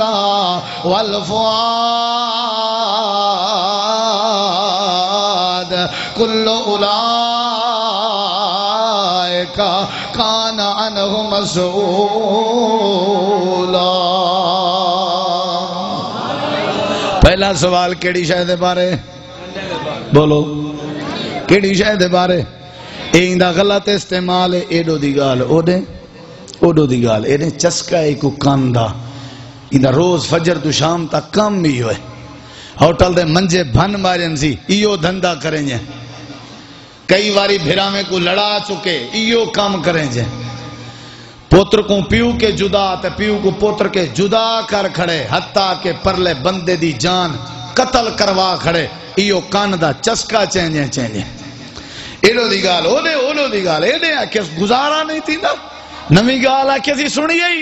والفؤاد کل اولئک کان عنہ مسئولا پہلا سوال کیڑی شاید بارے بولو کیڑی شاید بارے این دا غلط استعمال ایڈو دی گال اوڈو دی گال ایڈے چسکا ایکو کاندا این دا روز فجر تو شام تا کم بھی ہوئے ہوٹل دے منجے بھن مارن سی ایو دھندا کریں جے کئی واری بھیرا میں کو لڑا چکے ایو کام کریں جے پوتر کو پیو کے جدا تے پیو کو پوتر کے جدا کر کھڑے حتیٰ کہ پرلے بندے دی جان قتل کروا کھڑے ایو کان دا چسکا چینجے ایڈو دی گال اولو دی گال ایڈے آکھے گزارا نہیں تھی نا نمی گال آکھے سی سنی آئی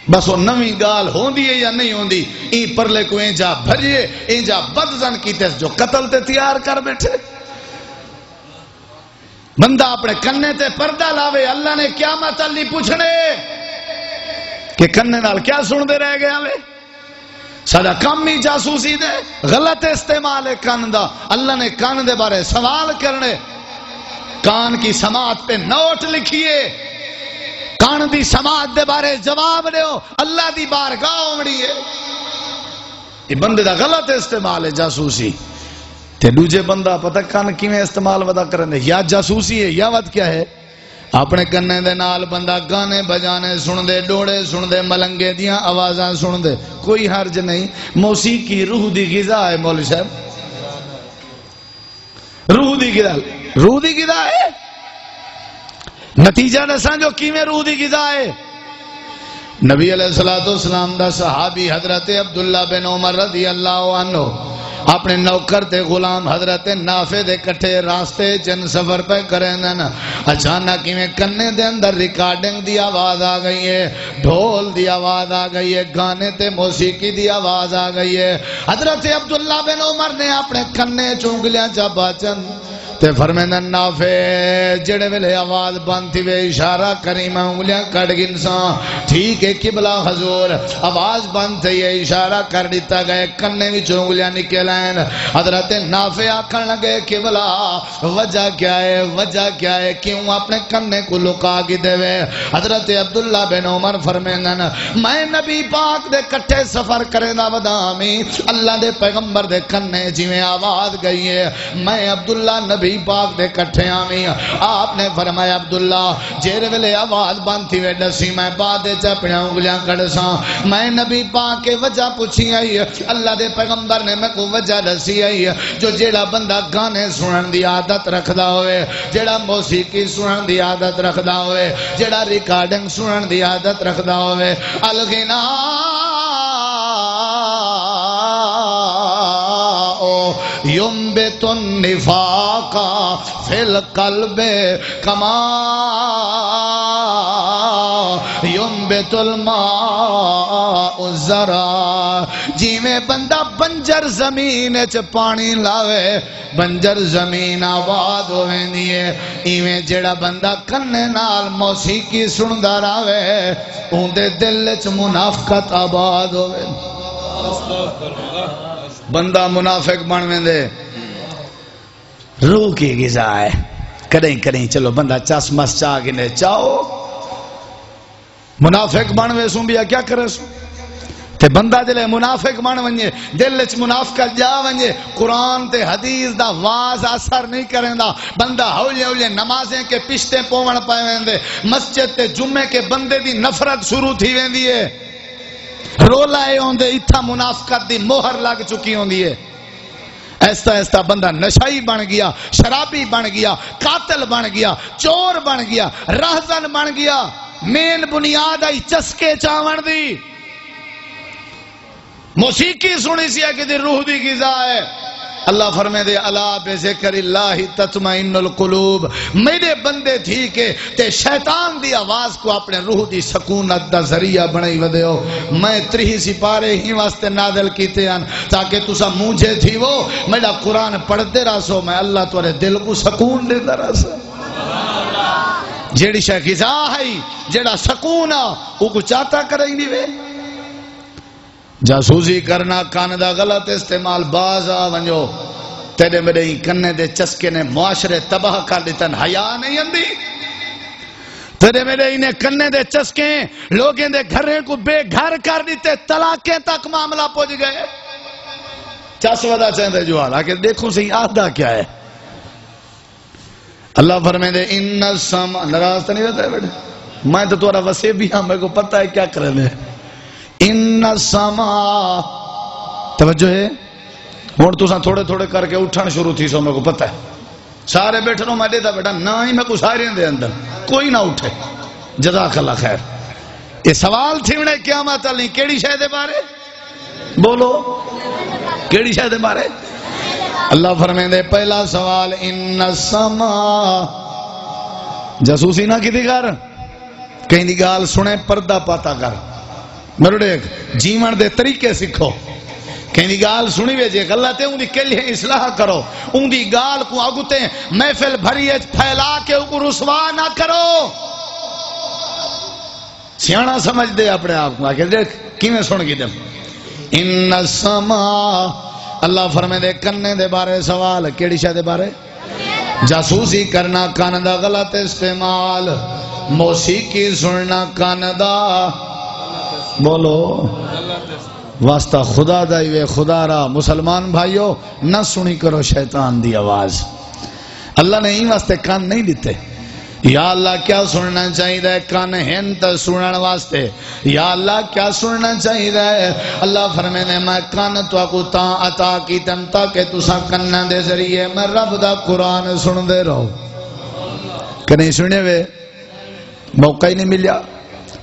بس وہ نمی گال ہوندی ہے یا نہیں ہوندی این پرلے کو اینجا بھجے اینجا بدزن کی تیس جو قتل تے تیار کر بیٹھے بندہ اپنے کنے تے پردہ لاوے اللہ نے قیامت علی پوچھنے کہ کنے نال کیا سن دے رہ گیا وے سادہ کم ہی جاسوسی دے غلط استعمال ہے کان دا اللہ نے کان دے بارے سوال کرنے کان کی سماعت پہ نوٹ لکھیے کان دی سماعت دے بارے جواب دیو اللہ دی بارگاہ اوڑی ہے یہ بندے دا غلط استعمال ہے جاسوسی تے دوجے بندہ پتہ کان کیویں استعمال ودا کرنے یا جاسوسی ہے یا ود کیا ہے اپنے کنے دے نال بندہ گانے بجانے سن دے ڈوڑے سن دے ملنگے دیاں آوازاں سن دے کوئی حرج نہیں موسیقی روح دی غذا ہے مولوی صاحب روح دی غذا ہے نتیجہ دساں جو کیویں روح دی غذا ہے نبی علیہ الصلوۃ والسلام دا صحابی حضرت عبداللہ بن عمر رضی اللہ عنہ اپنے نوکر تے غلام حضرت نافع دے کٹھے راستے جن سفر پہ کریں نا اچانک میں کنے دے اندر ریکارڈنگ دی آواز آ گئی ہے ڈھول دی آواز آ گئی ہے گانے تے موسیقی دی آواز آ گئی ہے حضرت عبداللہ بن عمر نے اپنے کنے چونگلیاں چا باچن تے فرمیندن نافع جڑے ویلے آواز بند تھی وے اشارہ کریمہ انگلیاں کٹ گنساں ٹھیک ہے قبلہ حضور آواز بند تھی ہے اشارہ کر دیتا گئے کنے بھی چونگلیاں نکلائیں حضرت نافع آکھن لگے قبلہ وجہ کیا ہے کیوں اپنے کنے کو لکا کی دے وے حضرت عبداللہ بن عمر فرمیندن میں نبی پاک دے کٹھے سفر کرے دا ودامی اللہ دے پیغمبر دے کنے جویں آواز گئی ہے میں عبداللہ نبی پاک دے کٹھے آمی آپ نے فرمایا عبداللہ جیرے ویلے آواز بند تھی وے ڈسی میں بعد چپڑیاں انگلیاں کڑساں میں نبی پاک کے وجہ پوچھی آئی اللہ دے پیغمبر نے میں کو وجہ ڈسی آئی جو جیڑا بندہ گانے سنن دی عادت رکھدا ہوئے جیڑا موسیقی سنن دی عادت رکھدا ہوئے جیڑا ریکارڈنگ سنن دی عادت رکھدا ہوئے الغنا ينبت النفاق في القلب كما ينبت الماء الزرع جی میں بندہ بنجر زمین چ پانی لاوے بنجر زمین آباد ہوئے دیئے ایویں جڑا بندہ کنے نال موسیقی سندا راوے اون دے دل چ منافقت آباد ہوئے بندہ منافق بنویں دے روح کی غذا ہے کدیں چلو بندہ چس مس چاہ گنے چاہو منافق بنویں سوں بیا کیا کرے سوں تے بندہ جلے منافق بن ونجے دل وچ منافقت جا ونجے قرآن تے حدیث دا واز اثر نہیں کریندا بندہ ہولے نمازیں کے پشتے پون پے ویندے مسجد تے جمعے کے بندے دی نفرت شروع تھی ویندی ہے رولا اے ہوندے اتھا منافقت دی مہر لگ چکی ہوندی ہے ایسا بندہ نشائی بن گیا شرابی بن گیا قاتل بن گیا چور بن گیا راہزن بن گیا مین بنیاد آئی چسکے چاون دی موسیقی سنی سی ہے کہ دی روح دی غذا ہے اللہ فرمے دے الا بذکر اللہ تطمئن القلوب میرے بندے تھی کہ تے شیطان دی آواز کو اپنے روح دی سکونت دا ذریعہ بنائی ودے ہو میں 30 سپارے ہی واسطے نازل کیتے ہیں تاکہ تسا مجھے تھی وہ میرا قرآن پڑھتے رہو میں اللہ تورے دل کو سکون دیتا رہا جیڑی شے غذا ہے جیڑا سکون او کو چاہتا کریں نہیں وے جاسوسی کرنا کان دا غلط استعمال باز آ ونجو تیرے میرے ہی کنے دے چسکے نے معاشرے تباہ کر دیتن حیا نہیں اندی تیرے میرے ہی نے کنے دے چسکے لوگیں دے گھریں کو بے گھر کر دیتے طلاقیں تک معاملہ پہنچ گئے چاس ودا چاہتے جو حالا کہ دیکھو صحیح آدھا کیا ہے اللہ فرمائے دے ان السمع نراز تو نہیں رہتا ہے بیٹھے میں تو تورا وسیع بھی ہاں میں کو پتہ ہے کیا کرنے ان السمع توجہ ہے اور تو ساں تھوڑے تھوڑے کر کے اٹھان شروع تھی سو میں کو پتہ ہے سارے بیٹھے نو میں دیتا بیٹا نہ ہی میں کو سارے دے اندر کوئی نہ اٹھے جزاک اللہ خیر یہ سوال تھی انہیں قیامت علی کیڑی شے دے بارے بولو کیڑی شے دے بارے اللہ فرمائے دے پہلا سوال ان السما جاسوسی نہ کی دی کر کہیں دی گال سنے پردہ پاتا کر میرے دیکھ جیون دے طریقے سکھو کہیں دی گال سنی وے جے غلط ہے ان دی کلیے اصلاح کرو ان دی گال کو آگوتے محفل بھریے پھیلا کے اوپر رسوا نہ کرو سیانا سمجھ دے اپنے آپ کو آکے دیکھ کیویں سن گی دم ان السما اللہ فرمائے دے کنے دے بارے سوال کیڑی شاہ دے بارے جاسوسی کرنا کان دا غلط استعمال موسیقی سننا کان دا بولو واسطہ خدا دائیوے خدا را مسلمان بھائیو نہ سنی کرو شیطان دی آواز اللہ نے ہی واسطے کان نہیں دیتے یا اللہ کیا سننا چاہیے کان ہنت سنن واسطے یا اللہ کیا سننا چاہیے اللہ فرمائے میں کان تو کو تا عطا کی تم تاکہ تسا کنا دے ذریعے میں رب دا قرآن سن دے رہو کہ نہیں سنے وے موقع ہی نہیں ملیا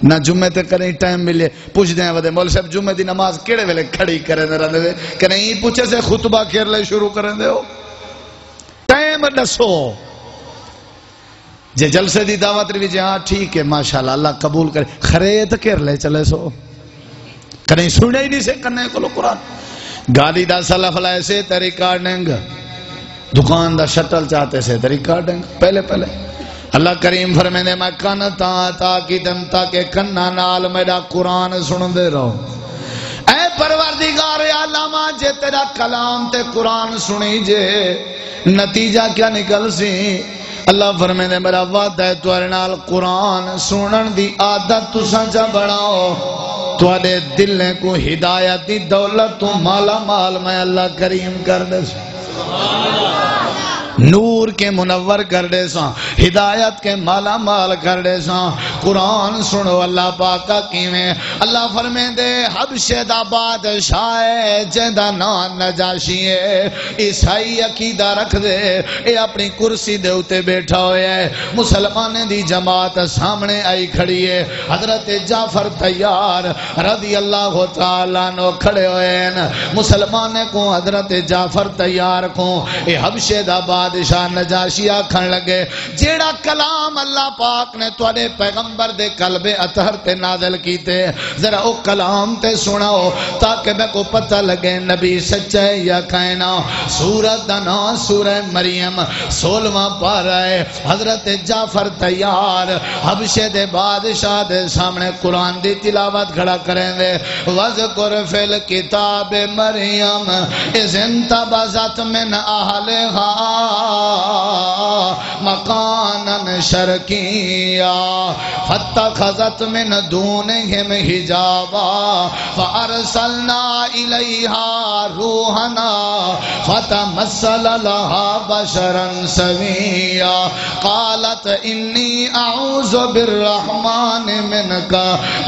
نہ جمعے تے کریں ٹائم ملے پوچھ دیں ودے مول صاحب جمعے دی نماز کیڑے ویلے کھڑی کریں دے رہنے دے کہ نہیں پوچھے سے خطبہ کھیر لے شروع کریں دے ہو ٹائم دسو جے جلسے دی دعوت روی جے ہاں ٹھیک ہے ماشاءاللہ اللہ قبول کرے خرید کر لے چلے سو کہیں سنے ہی نہیں سے کرنے کو لو قرآن گاڑی دا سلف لائے سے ریکارڈنگ دکان دا شٹل چاہتے سے ریکارڈنگ پہلے اللہ کریم فرمائے دے میں کن تا کی دم تاکہ کننا نال میرا قرآن سن دے رہو اے پروردگار عالمہ جے تیرا کلام تے قرآن سنی جے نتیجہ کیا نکل سی اللہ فرمائے دے میرا وعدہ ہے توارے نال قرآن سنن دی عادت تو سانچا بڑھاؤ توارے دلیں کو ہدایت دی دولت تو مالا مال میں اللہ کریم کر دے نور کے منور کر دے ساں ہدایت کے مالا مال کر دے ساں قرآن سنو اللہ پاکا کیویں اللہ فرمے دے حبشہ دا بادشاہ جیندہ نان نجاشی ہے عیسائی عقیدہ رکھ دے اے اپنی کرسی دے اتے بیٹھا ہوئے ہے مسلمان دی جماعت سامنے آئی کھڑی ہے حضرت جعفر تیار رضی اللہ تعالیٰ نو کھڑے ہوئے ہیں مسلمان کو حضرت جعفر تیار کو اے حبشہ دا بادشاہ نجاشی آکھن لگے جیڑا کلام اللہ پاک نے توڑے پیغمبر دے قلب اطہر تے نازل کیتے ذرا او کلام تے سناؤ تاکہ میں کو پتہ لگے نبی سچے یا کائنا سورت دنا سورہ مریم 16واں پارہ ہے حضرت جعفر تیار حبشے دے بادشاہ دے سامنے قرآن دی تلاوت کھڑا کریں دے وذکر فی الکتاب مریم اذ انتبذت من اہلہا مکانا شرکیا فاتخذت من دونہم حجابا فارسلنا الیہا روحنا فتمثل لها بشرا سویا قالت انی اعوذ بالرحمن منک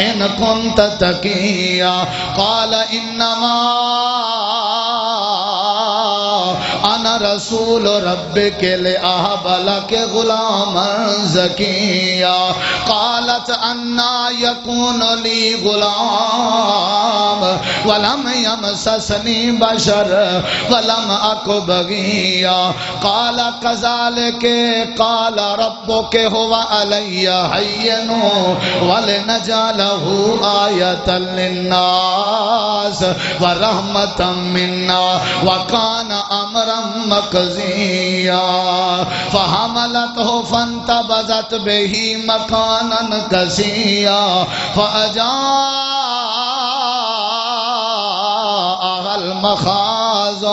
ان کنت تقیا قال انما انا رسول ربک لأہب لک غلاما زکیا قالت انا یکون لی غلام ولم یمسسنی بشر ولم اک بغیا قال کذالک قال ربک هو علی حین ولنجعلہ آیۃ للناس ورحمتا منا وکان امرا مقضیا فحملته فانتبذت به مکانا قصیا فاجاء المخاض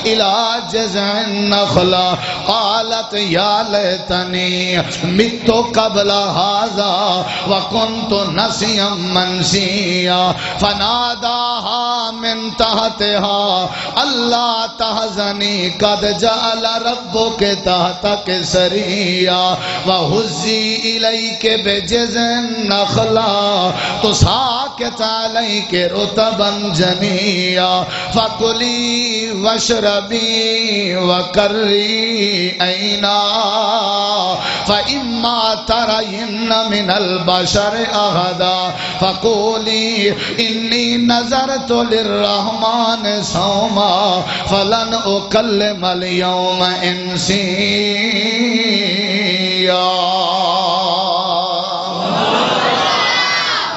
الى جذع النخلة قالت یا لیتنی مت قبل هذا وكنت نسیا منسیا فناداها من تحتها اللہ تحزنی قد جعل ربک تحتک سریا وحزی الیک بجذع النخلة تساقط علیک رطبا جنیا فکلی واشربی وقری عینا فإما ترین من البشر احدا فقولی انی نظرت للرحمن صوما فلن اکلم اليوم انسیا۔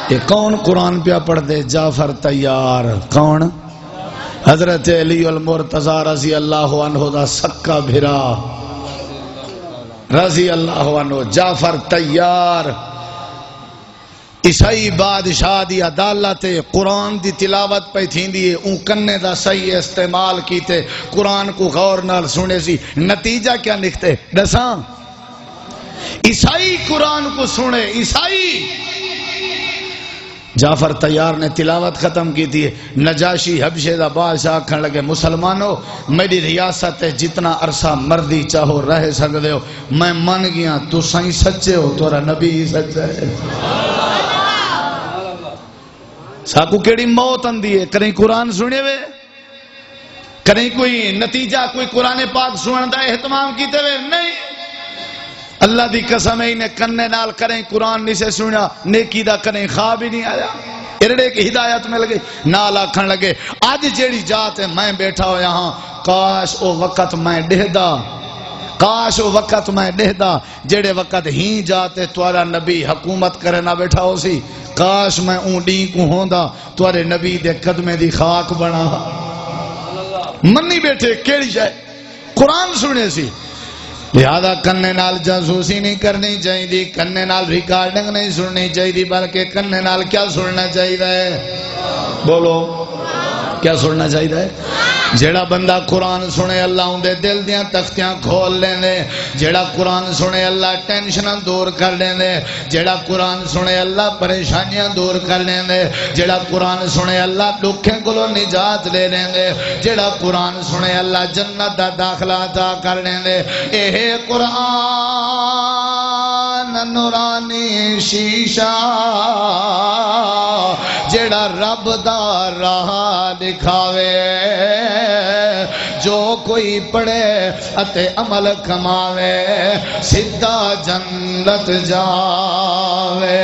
یہ کون قرآن پہ پڑھ دے؟ جعفر طیار۔ کون؟ حضرت علی المرتضی رضی اللہ عنہ دا سکا بھرا رضی اللہ عنہ، جعفر طیار عیسائی بادشاہ دی عدالت قرآن دی تلاوت پہ تھیندی ہے، اون کنے دا صحیح استعمال کیتے، قرآن کو غور نال سنے سی، نتیجہ کیا نکتے دساں؟ عیسائی قرآن کو سنے، عیسائی۔ جعفر طیار نے تلاوت ختم کی تھی، نجاشی حبشے دا بادشاہ کھن لگے مسلمانوں میری ریاست ہے، جتنا عرصہ مردی چاہو رہ سکتے ہو، میں من گیا، تو سائیں سچے ہو، تورا نبی سچا ہے۔ ساکو کیڑی موت اندی ہے؟ کریں قرآن سنے ہوئے، کریں کوئی نتیجہ کوئی قرآن پاک سنن دا اہتمام کیتے ہوئے نہیں۔ اللہ دی قسم ہے انہیں کنے نال کریں قرآن نہیں سے سنیا، نیکی دا کریں خواب ہی نہیں آیا، ارڑے کی ہدایت میں لگے نال آکھن لگے آج جیڑی جات ہے میں بیٹھا ہو یہاں، کاش او وقت میں ڈہدا، کاش او وقت میں ڈہدا جیڑے وقت ہی جاتے توارا نبی حکومت کرے نہ بیٹھا ہو سی، کاش میں اون ڈین کو ہوندا توارے نبی دے قدمے دی خاک بنا۔ منی بیٹھے کیڑی جائے قرآن سنے سی، لہذا کنے نال جاسوسی نہیں کرنی چاہیے دی، کنے نال ریکارڈنگ نہیں سننی چاہیے دی، بلکہ کنے نال کیا سننا چاہیے؟ بولو کیا سننا چاہیے؟ جیڑا بندہ قرآن سنے اللہ ان دے دل دیاں تختیاں کھول لیں دے، جیڑا قرآن سنے اللہ ٹینشناں دور کر لیں دے، جیڑا قرآن سنے اللہ پریشانیاں دور کر لیں دے، جیڑا قرآن سنے اللہ دکھیں کلو نجات لے لیں دے، جیڑا قرآن سنے اللہ جنت دا داخلہ عطا کر لیں دے۔ اے قرآن نورانی شیشہ جیڑا رب دا راہ دکھاوے، جو کوئی پڑھے اتے عمل کماوے سدھا جنت جاوے۔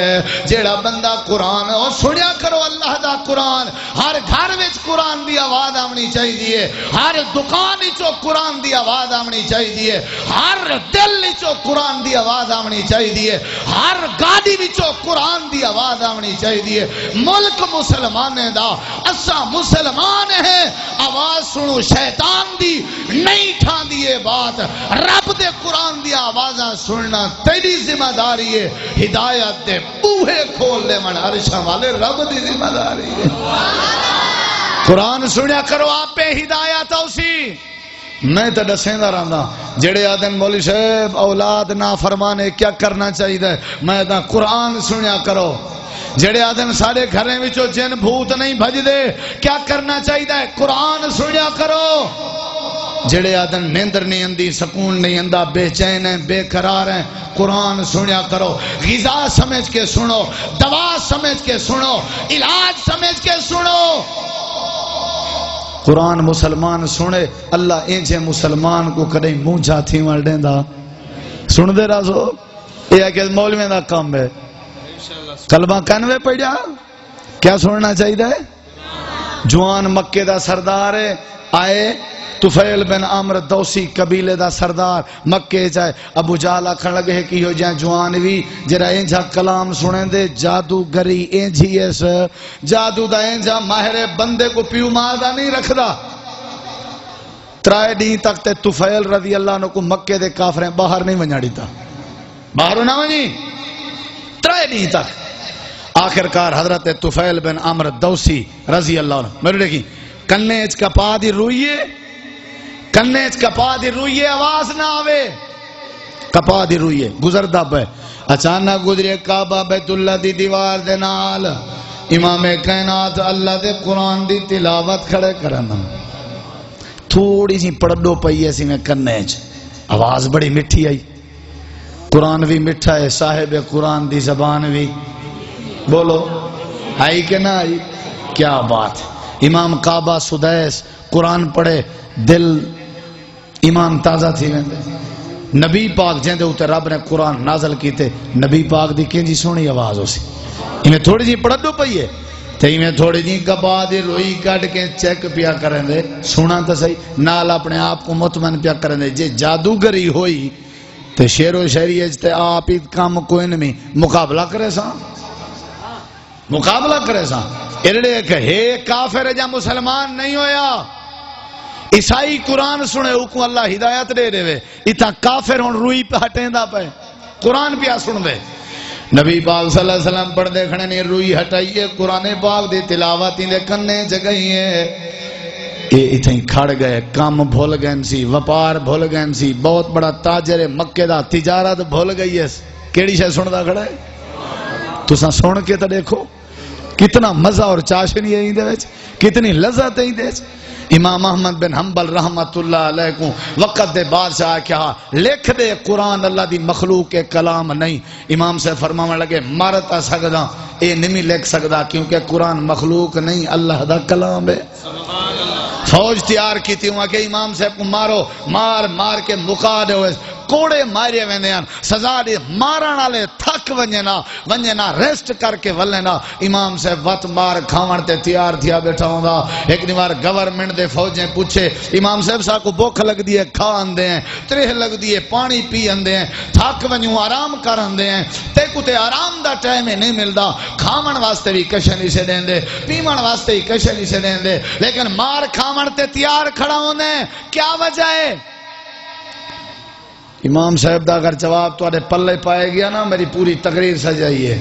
جیڑا بندہ قرآن اور سنیا کرو اللہ دا قرآن، ہر گھر وچ قرآن دی آواز آمنی چاہیے، ہر دکان وچ قرآن دی آواز آمنی چاہیے، ہر دل وچ قرآن دی آواز آمنی چاہیے، ہر گاڑی وچ قرآن دی آواز آمنی چاہیے۔ ملک مسلمان دا، اسا مسلمان ہیں، آواز سنو شیطان دی نہیں ٹھان دیئے بات، رب دے قرآن دی آوازاں سننا تیری ذمہ داری ہے، ہدایت دے بوہے کھول لے من عرشاں والے رب دی ذمہ داری ہے۔ قرآن سنیا کرو آپ پہ ہدایت اسی۔ میں تو دسیں دا رہا جڑے آدن مولی صاحب اولاد نہ فرمانے کیا کرنا چاہیے، میں دا قرآن سنیا کرو۔ جڑے آدن سارے گھریں وچوں جن بھوت نہیں بھج دے کیا کرنا چاہیے، قرآن سنیا کرو۔ جڑے آدن نیندر نہیں اندی، سکون نہیں اندا، بے چین ہیں، بے قرار ہیں، قرآن سنیا کرو۔ غذا سمجھ کے سنو، دوا سمجھ کے سنو، علاج سمجھ کے سنو۔ قرآن مسلمان سنے اللہ اینجے مسلمان کو کدیں منہ جاتھی مر دیندا۔ سن دے رازو یہ ہے کہ مولوی دا کام ہے، کلمہ کنوے پڑھیا کیا سننا چاہیے؟ جوان مکے دا سردار ہے، آئے طفیل بن عمر دوسی قبیلے دا سردار مکے جائے، ابو جہل آکھن لگے کہ ہو جائیں جوان بھی جرا اینجا کلام سنیں دے جادو گری اینجی ایس جادو دا اینجا ماہر بندے کو پیو مادا نہیں رکھ دا۔ ترائے دیں تک تے طفیل رضی اللہ عنہ کو مکے دے کافریں باہر نہیں ونجاڑی تا، باہروں نہ ونجی ترائے دیں تک۔ آخرکار حضرت طفیل بن عمر دوسی رضی اللہ عنہ میرے دیکھیں کنے اچ کپا دی روئیے، کنے اچ کپا دی روئیے آواز نہ آوے، کپا دی روئیے گزر دب ہے، اچانک گزرے کعبہ بیت اللہ دی دیوار دے نال امام کائنات اللہ دے قرآن دی تلاوت کھڑے کرنا، تھوڑی سی پڑھو پئی ایسی میں کنے اچ آواز بڑی مٹھی آئی، قرآن بھی مٹھا ہے، صاحب قرآن دی زبان بھی، بولو آئی کہ نہ آئی؟ کیا بات ہے۔ امام کعبہ سدیس قرآن پڑھے دل ایمان تازہ تھی ویندے نبی پاک جیندے ہوتے رب نے قرآن نازل کیتے نبی پاک دی کینجی سونی آواز ہو سی انہیں تھوڑی جی پڑھ دو پئیے تے میں تھوڑی جی کپا دی روئی کٹ کے چیک پیا کریں دے سونا تو صحیح نال اپنے آپ کو مطمئن پیا کریں دے جے جادوگری ہوئی تے شعر و شعری تے آپ ہی کام کوئی نہیں مقابلہ کرے سا مقابلہ کرے سا ارڑے کہ ہے کافر جا مسلمان نہیں ہویا عیسائی قرآن سنے اوکو اللہ ہدایت دے دے وے اتنا کافر ہون روئی پہ ہٹیں دا پہ قرآن پہ سن دے نبی پاک صلی اللہ علیہ وسلم پڑھ دے کھڑے نے روئی ہٹائیے قرآن پاک دی تلاوت دے کنے جگئیے یہ اتنی کھڑ گئے کام بھول گئے سی وپار بھول گئے سی بہت بڑا تاجر مکے دا تجارت بھول گئی ہے کیڑی شے سن دا کھڑا ہے تو سن کے تو دیکھو کتنا مزہ اور چاشنی ہے دے وچ کتنی لذت ہے دے وچ امام احمد بن حنبل رحمت اللہ علیہ کو وقت دے بادشاہ کیا لکھ دے قرآن اللہ دی مخلوق کے کلام نہیں امام سے فرمانے لگے مارتا سکدا اے نہیں لکھ سکدا کیونکہ قرآن مخلوق نہیں اللہ دا کلام ہے فوج تیار کی تھی وہاں کہ امام صاحب کو مارو مار مار کے مکا دے ہوئے کوڑے مارے ویندیاں سزا دے مارن والے تھک ونجنا ریسٹ کر کے ولنا امام صاحب وت مار کھاون تے تیار تھیا بیٹھا ہوندا ایک بار گورنمنٹ دے فوجیں پوچھے امام صاحب سا کو بھوک لگ دی ہے کھا اندے ہیں ترہ لگ دی ہے پانی پی اندے ہیں تھک ونجو آرام کر اندے ہیں تے کو تے آرام دا ٹائم نہیں ملدا کھاون واسطے بھی کچھ نہیں سے دیندے پیون واسطے بھی کچھ نہیں سے دیندے لیکن مار کھاون تے تیار کھڑا ہوندے کیا وجہ ہے امام صاحب دا اگر جواب تو پلے پائے گیا نا میری پوری تقریر سجائیے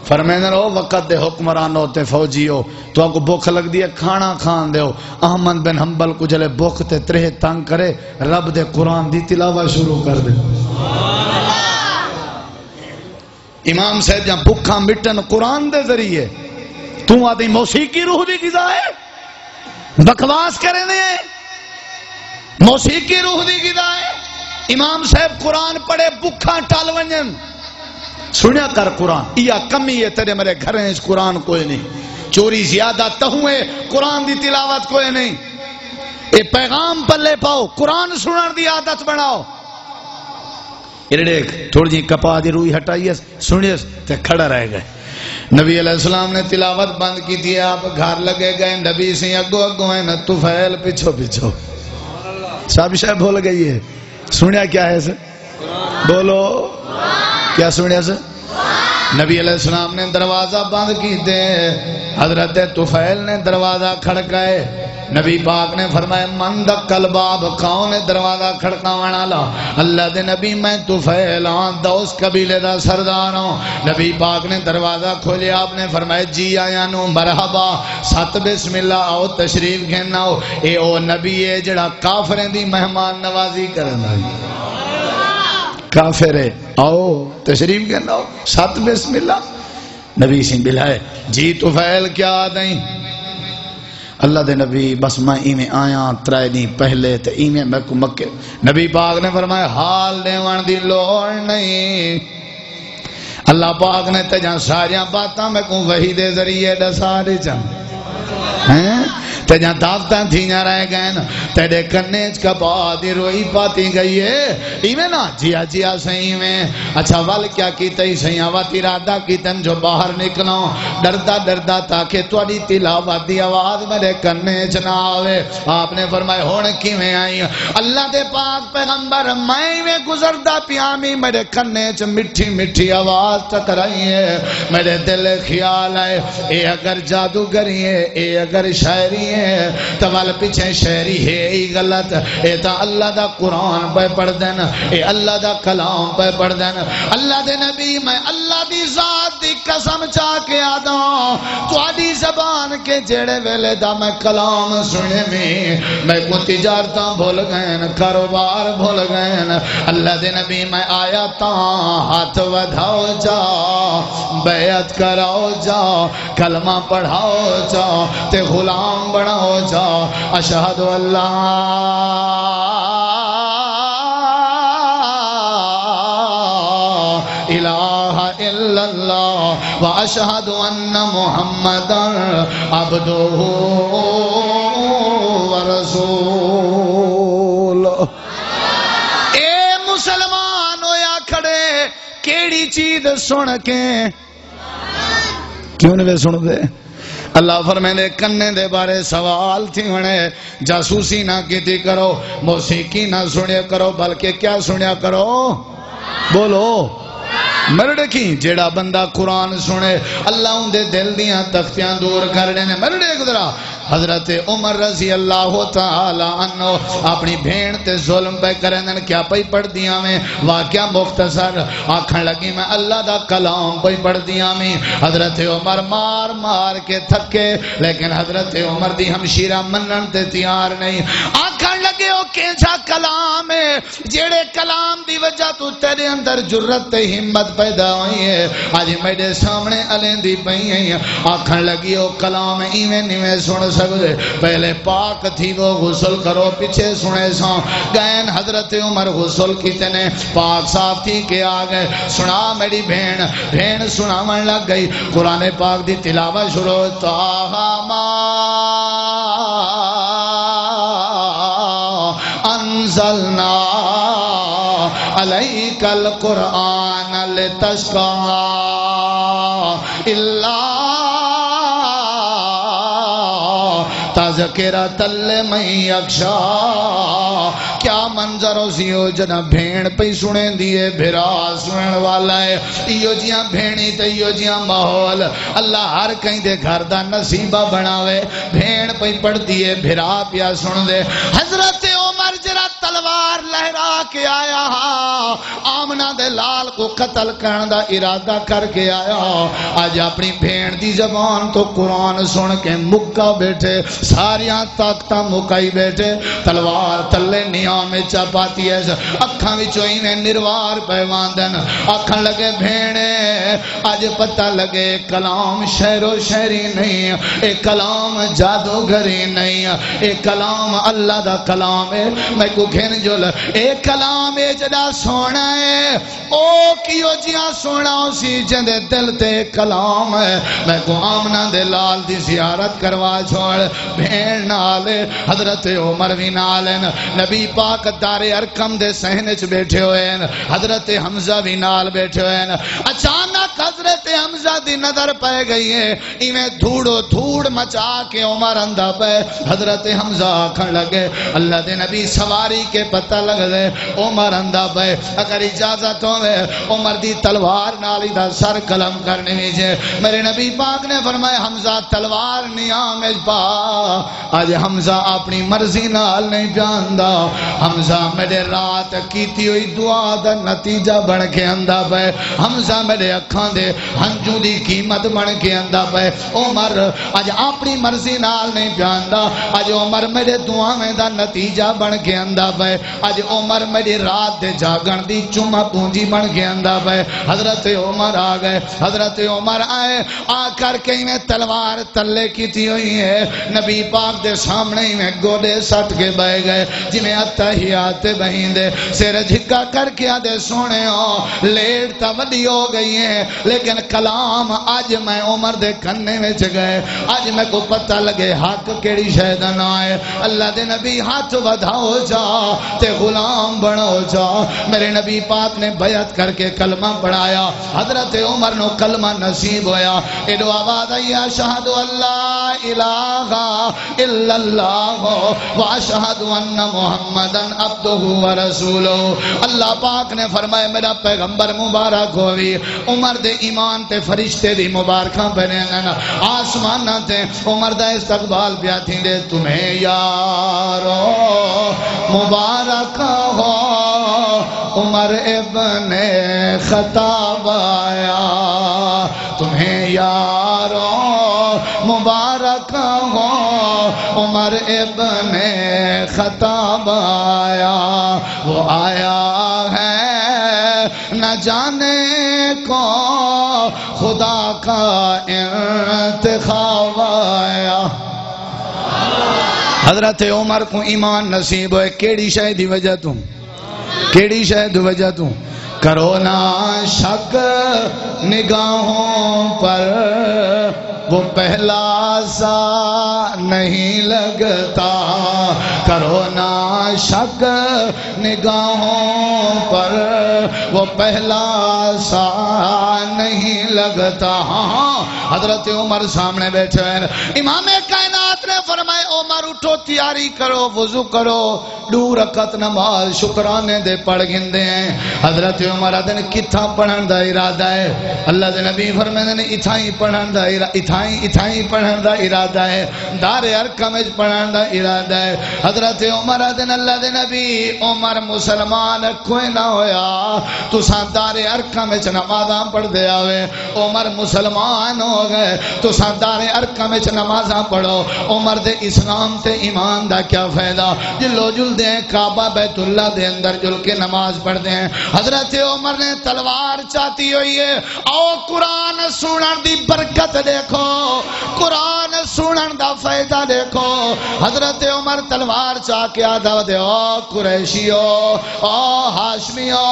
فرمائیں رہو وقت دے حکمران ہوتے فوجی ہو تو آپ کو بھوک لگ دی ہے کھانا کھان دے ہو احمد بن حنبل کو جلے بھوک تے ترہ تنگ کرے رب دے قرآن دی تلاوت شروع کر دے امام صاحب جہاں بھوکھا مٹن قرآن دے ذریعے تو آدھی موسیقی روح دی غذا ہے بکواس کریں دے موسیقی روح دی غذا ہے امام صاحب قرآن پڑھے بکھا ٹال ونجن سنیا کر قرآن یا کمی ہے تیرے میرے گھریں اس قرآن کوئی نہیں چوری زیادہ تہوئے قرآن دی تلاوت کوئی نہیں اے پیغام پلے پاؤ قرآن سنن دی عادت بناؤ دیکھ تھوڑی جی کپا دی روئی ہٹائیے سنیے تے کھڑا رہ گئے نبی علیہ السلام نے تلاوت بند کی تھی آپ گھر لگے گئے نبی سے اگو اگو ہیں طفیل پچھو پچھو سب شاید بھول گئی ہے سنیا کیا ہے سر بولو کیا سنیا سر نبی علیہ السلام نے دروازہ بند کی دے حضرت طفیل نے دروازہ کھڑکائے نبی پاک نے فرمایا من دقل باب کون ہے دروازہ کھڑکاوان والا اللہ دے نبی میں طفیل ہاں دوس قبیلے دا سردار ہوں نبی پاک نے دروازہ کھولیا آپ نے فرمایا جی آیا نو مرحبا ست بسم اللہ آؤ تشریف گھننا ہو اے او نبی ہے جڑا کافریں دی مہمان نوازی کرنا کافر ہے آؤ تشریف گھننا ہو ست بسم اللہ نبی سے بلائے جی طفیل کیا آدھیں اللہ دے نبی بس میں ایمیں آیا ترائے دیں پہلے تے ایمیں میں کو مکے نبی پاک نے فرمایا حال دیوان دی لوڑ نہیں اللہ پاک نے تے جہاں ساریاں باتاں میں کو وحی دے ذریعے دسارے جہاں تے جہاں دافتاں تھیاں رہ گئے نا تیرے کنیج کا پادی روئی پاتی گئی ہے ایمیں نا جیا جیا صحیح میں اچھا وال کیا کیتا ہی صحیح آوات ارادہ کیتن جو باہر نکلوں ڈردہ ڈردہ تاکہ توڑی تلاوت دی آواز میرے کنیج نہ آوے آپ نے فرمائے ہونے کی میں آئی اللہ دے پاک پیغمبر میں گزردہ پیامی میرے کنیج مٹھی مٹھی آواز ٹکرائی ہے میرے دل خیال ہے اے اگر جادوگری ہے اے اگر شاعری ہے توال پیچھے شہری ہے ای غلط اے تا اللہ دا قرآن پہ پڑھ دینا اے اللہ دا کلام پہ پڑھ دینا اللہ دے نبی میں اللہ دی ذات دی قسم چاہ کے آدھا تو آدھی زبان کے جڑے ویلے دا میں کلام سنے میں کو تجارتاں بھول گئے کاروبار بھول گئے اللہ دے نبی میں آیا تا ہاتھ ودھاؤ جا بیعت کراؤ جا کلمہ پڑھاؤ جا تے غلام بڑھاؤ جا اشہد اللہ الہ الا الا اللہ واشہد ان محمدا عبدہ ورسول۔ اے مسلمان ہویا کھڑے کیڑی چیز سن کے کیوں نہیں سن دے؟ اللہ فرمائے کنے دے بارے سوال تھی ہونے جاسوسی نہ کیتی کرو، موسیقی نہ سنیا کرو، بلکہ کیا سنیا کرو؟ بولو مرد کی جیڑا بندہ قرآن سنے اللہ ان دے دل دیاں تختیاں دور کر دینے۔ مرد گزرا حضرت عمر رضی اللہ تعالی عنہ اپنی بھین تے ظلم پہ کرنے کیا پئی پڑھ دیا میں واقعہ مختصر آکھن لگی میں اللہ دا کلام پئی پڑھ دیا میں۔ حضرت عمر مار مار کے تھکے لیکن حضرت عمر دی ہمشیرہ منن تے تیار نہیں۔ آکھن لگے او کیسا کلام ہے جیڑے کلام دی وجہ تو تیرے اندر جرت تے ہمت پیدا ہوئی ہے آج میرے سامنے علین دی پئی ہیں۔ آکھن لگی او کلام ایویں نیویں سن سکتے پہلے پاک تھی وہ غسل کرو پیچھے سنے سان گئن حضرت عمر غسل کیتے نے پاک صاف تھی کے آگئے سنا میری بھین سنا من لگ گئی قرآن پاک دی تلاوت شروع تاہا ما انزلنا علیک القرآن لتشقى الا تذکرۃ لمن یخشی۔ کیا منظر ہو جنا بھین پئی سنے دیے بھرا سنن والا ہے ایو جیاں بھینی تے ایو جیاں ماحول اللہ ہر کہیں دے گھر دا نصیبہ بناوے بھین پئی پڑھ دیے بھرا پیا سن دے۔ حضرت عمر جرا تلوار لہرا کے آیا آمنہ دے لال کو قتل کرن دا ارادہ کر کے آیا آج اپنی بھین دی زبان تو قرآن سن کے مکہ بیٹھے ساریاں طاقتاں مکائی بیٹھے تلوار تلے نیاں میں چاپاتی ہے اکھاں وچوں میں نروار پیواندن آکھن لگے بھیڑے آج پتہ لگے کلام شہر و شہری نہیں اے کلام جادوگری نہیں اے کلام اللہ دا کلام ہے میں کو گھن جو اے کلام اے جدا سونا ہے او کیو جیاں سونا اسی جندے دل تے کلام ہے میں کو آمنہ دے لال دی زیارت کروا چھوڑ بھین نالے حضرت عمر بھی نالن نبی پاک دار ارکم دے سہنچ بیٹھے ہوئے ہیں حضرت حمزہ بھی نال بیٹھے ہوئے ہیں اچانک حضرت حمزہ دی نظر پہ گئی ہے ایمیں دھوڑو دھوڑ مچا کے عمر اندھا پہ حضرت حمزہ آکھن لگے اللہ دے نبی سواری کے پتہ لگ دے عمر اندھا پہ اگر اجازت ہوئے عمر دی تلوار نالی دا سر قلم کرنے ویجے میرے نبی پاک نے فرمایا حمزہ تلوار نیام پا آج حمزہ اپنی مرضی نال نہیں جاندہ حمزہ میرے رات کیتی ہوئی دعا دا نتیجہ بن کے اندھا پہ حمزہ میرے اکھاں دے ہنجو دی قیمت بن کے اندھا پہ عمر آج اپنی مرضی نال نہیں جاندہ آج عمر میرے دعا میں دا نتیجہ بن کے اندھا پہ آج عمر میری رات دے جاگن دی چمہ پونجی بن کے اندھا پہ حضرت عمر آ گئے حضرت عمر آئے آ کر کے میں تلوار تلے کیتی ہوئی ہے نبی پاک دے سامنے میں گوڑے سٹ کے بہ گئے جی میں اتحیات بہین دے سیر جھکا کر کے آدھے سونے ہو لیٹ تا وڈی ہو گئی ہے لیکن کلام آج میں عمر دے کھنے میں چگئے آج میں کو پتہ لگے حق کیڑی شہدن آئے اللہ دے نبی ہاتھ ودھاؤ جا تے غلام بنو جا میرے نبی پاک نے بیعت کر کے کلمہ پڑھایا حضرت عمر نو کلمہ نصیب ہویا ایڈو آواز آئی اشہد اللہ الہ الا اللہ واشہد ان محمدن عبدہ ورسولہ اللہ پاک نے فرمائے میرا پیغمبر مبارک ہوئی عمر دے ایمان تے فرشتے دی مبارکاں بنے آسمان نہ تے عمر دا استقبال بیا تھی دے تمہیں یارو مبارک ہو عمر ابن خطاب آیا تمہیں یارو مبارک ہو عمر ابن خطاب آیا وہ آیا ہے نہ جانے کو خدا کا انتخاب آیا حضرت عمر کو ایمان نصیب ہوئے کیڑی شاید وجہ تم کیڑی شاید وجہ تم کرو نہ شک نگاہوں پر وہ پہلا سا نہیں لگتا کرو نہ شک نگاہوں پر وہ پہلا سا نہیں لگتا ہاں حضرت عمر سامنے بیٹھے ہیں امام کائنات نے فرمائے عمر اٹھو تیاری کرو وضو کرو 2 رکعت نماز شکرانے دے پڑھ گندے ہیں حضرت عمر ادن کتھا پڑھن دا ارادہ ہے اللہ دے نبی فرمائے نے اتھائی پڑھن دا اتھائی پڑھن دا ارادہ ہے دار ارقم وچ پڑھن دا ارادہ ہے حضرت عمر ادن اللہ دے نبی عمر مسلمان کوئی نہ ہویا تساں دار ارقم وچ نمازاں پڑھ دے آوے عمر مسلمان ہو گئے تساں دار ارقم وچ نمازاں پڑھو عمر دے اسلام تے ایمان دا کیا فائدہ جلو جل دے کعبہ بیت اللہ دے اندر جل کے نماز پڑھ دیں حضرت عمر نے تلوار چاہتی ہوئی ہے او قرآن سنن دی برکت دیکھو قرآن سنن دا فائدہ دیکھو حضرت عمر تلوار چاہ کے آدھا دے او قریشیو او ہاشمیو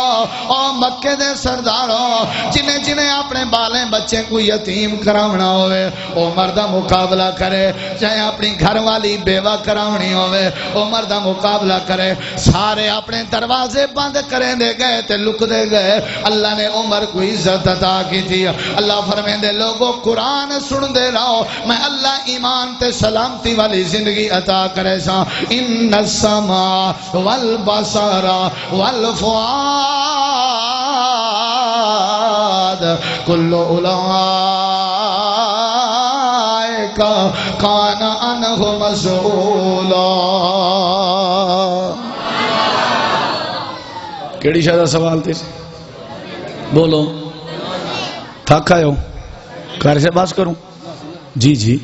او مکے دے سردارو جنہیں اپنے بالیں بچے کو یتیم کراونا ہوئے عمر دا مقابلہ کرے چاہے اپنی گھر والی بیوہ کراونی ہوئے عمر دا مقابلہ کرے سارے اپنے دروازے بند کریں دے گئے تے لک دے گئے اللہ نے عمر کو عزت عطا کی تھی اللہ فرمائے دے لوگوں قرآن سن دے رہو میں اللہ ایمان تے سلامتی والی زندگی عطا کرے سا ان السماء والبصر والفؤاد کل کان عنہ مسئولا کیڑی شاید سوال تھی بولو تھک آئے ہو کار سے باس کروں جی جی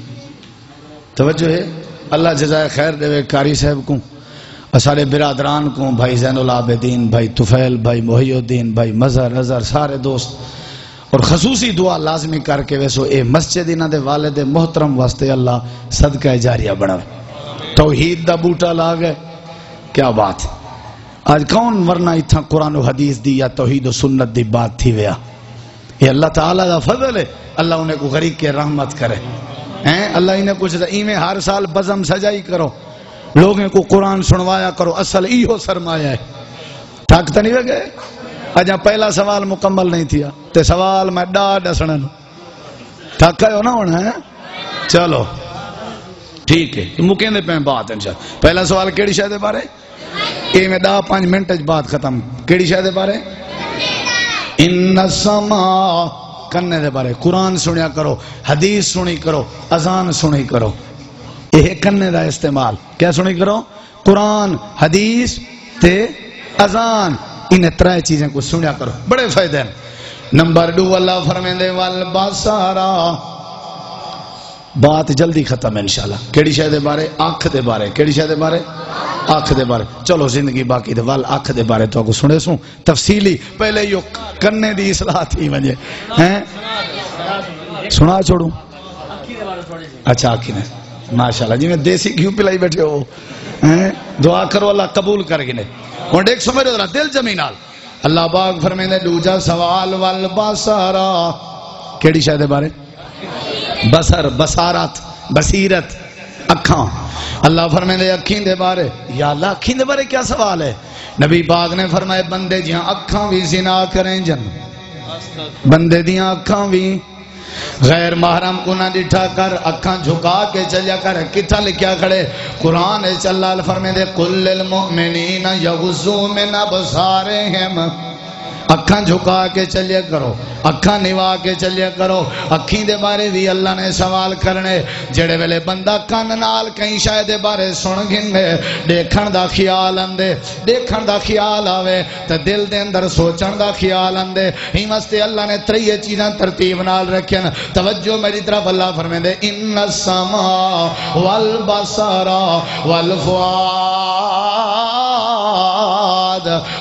توجہ ہے اللہ جزائے خیر دے کاری صاحب کو سارے برادران کو بھائی زین العابدین بھائی طفیل بھائی محی الدین بھائی مظہر اظہر سارے دوست اور خصوصی دعا لازمی کر کے ویسو اے مسجد انہ دے والد محترم واسطے اللہ صدقہ جاریہ بڑھا توحید دا بوٹا لا گئے کیا بات آج کون ورنہ اتھا قرآن و حدیث دی یا توحید و سنت دی بات تھی ویا یہ اللہ تعالیٰ دا فضل ہے اللہ انہیں کو غریق کے رحمت کرے اللہ انہیں کچھ میں ہر سال بزم سجائی کرو لوگوں کو قرآن سنوایا کرو اصل ایہو سرمایہ ہے تھک تو نہیں گئے اجا پہلا سوال مکمل نہیں تھیا تے سوال میں ڈسنن تھک آئے ہو نا ہونا ہے چلو ٹھیک ہے مکیں دے پہ بات انشاءاللہ پہلا سوال کیڑی شاید بارے اے میں 10-5 منٹ بات ختم کیڑی شاید بارے ان السماء کرنے دے بارے قرآن سنیا کرو حدیث سنی کرو اذان سنی کرو یہ کرنے دا استعمال کیا سنی کرو قرآن حدیث تے اذان انہیں 3 چیزیں کو سنیا کرو بڑے فائدے ہیں نمبر 2 اللہ فرمیندے والبصارا بات جلدی ختم ہے انشاءاللہ کیڑی شے دے بارے آنکھ دے بارے کیڑی شے دے بارے آنکھ دے بارے چلو زندگی باقی دے وال آنکھ دے بارے تو کو سنے سوں تفصیلی پہلے یو کرنے دی اصلاح تھی ونجے ہیں سنا چھوڑوں اچھا آنکھی نے ماشاءاللہ جی میں دیسی گھیوں پلائی بیٹھے ہو دعا کرو اللہ قبول کر گنے اور دیکھ سمجھ رہا دل جمینال اللہ باغ فرمیندے دوجا سوال والبصارا کیڑی شے دے بارے بصر بصارت بصیرت اکھاں اللہ فرمیندے اکھیں دے بارے یا اللہ اکھیں دے بارے کیا سوال ہے نبی پاک نے فرمائے بندے جہاں اکھاں بھی زنا کریں جن بندے دیاں اکھاں بھی غیر محرم کو نہ ڈٹھا کر اکھاں جھکا کے چلیا کر کتھا لکھیا کھڑے قرآن چلا فرمیندے قل للمؤمنین یغضوا من ابصارہم اکھاں جھکا کے چلیا کرو اکھاں نوا کے چلیا کرو اکھیں دے بارے بھی اللہ نے سوال کرنے جڑے ویلے بندہ کان نال کہیں شاید دے بارے سن گھنگے دیکھن دا خیال اندے دیکھن دا خیال آوے تا دل دے اندر سوچن دا خیال اندے ہی مستے اللہ نے 3 چیزاں ترتیب نال رکھیں توجہ میری طرف اللہ فرمیندے ان السماء والبصر والفؤاد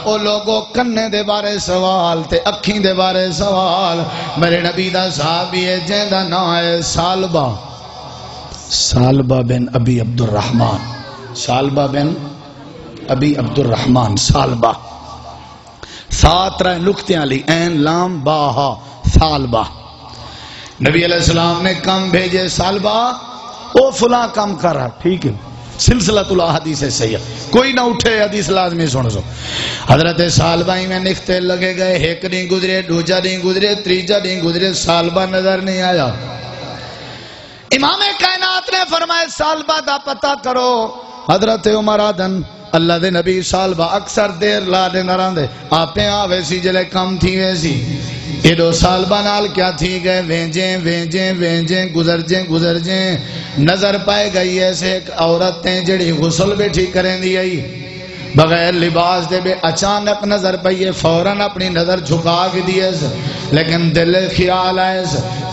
او لوگوں کنے دے بارے سوال تے اکھیں دے بارے سوال میرے نبی دا صحابی ہے جن دا نام ہے سالبہ بن ابی عبد الرحمن سالبہ بن ابی عبد الرحمن سالبہ سات رائے نکتیاں لی این لام باہا سالبہ نبی علیہ السلام نے کم بھیجے سالبہ او فلاں کم کر رہا ٹھیک ہے سلسلۃ الاحادیث صحیح کوئی نہ اٹھے حدیث لازمی سن سو حضرت سالبہ ہی میں نکتے لگے گئے ایک دن گزرے دوجا دن گزرے تیجا دن گزرے سالبہ نظر نہیں آیا امام کائنات نے فرمائے سالبہ دا پتہ کرو حضرت عمر آدن اللہ دے نبی سالبہ اکثر دیر لا دے نراندے آپیں آوے سی جلے کم تھی ویسی ایڈو سالبہ نال کیا تھی گئے وینجیں گزر جیں نظر پائے گئی ایسے ایک عورتیں جڑی غسل بیٹھی کریں دی آئی بغیر لباس دے بے اچانک نظر پائیے فوراً اپنی نظر جھکا کے دیئے لیکن دل خیال آئے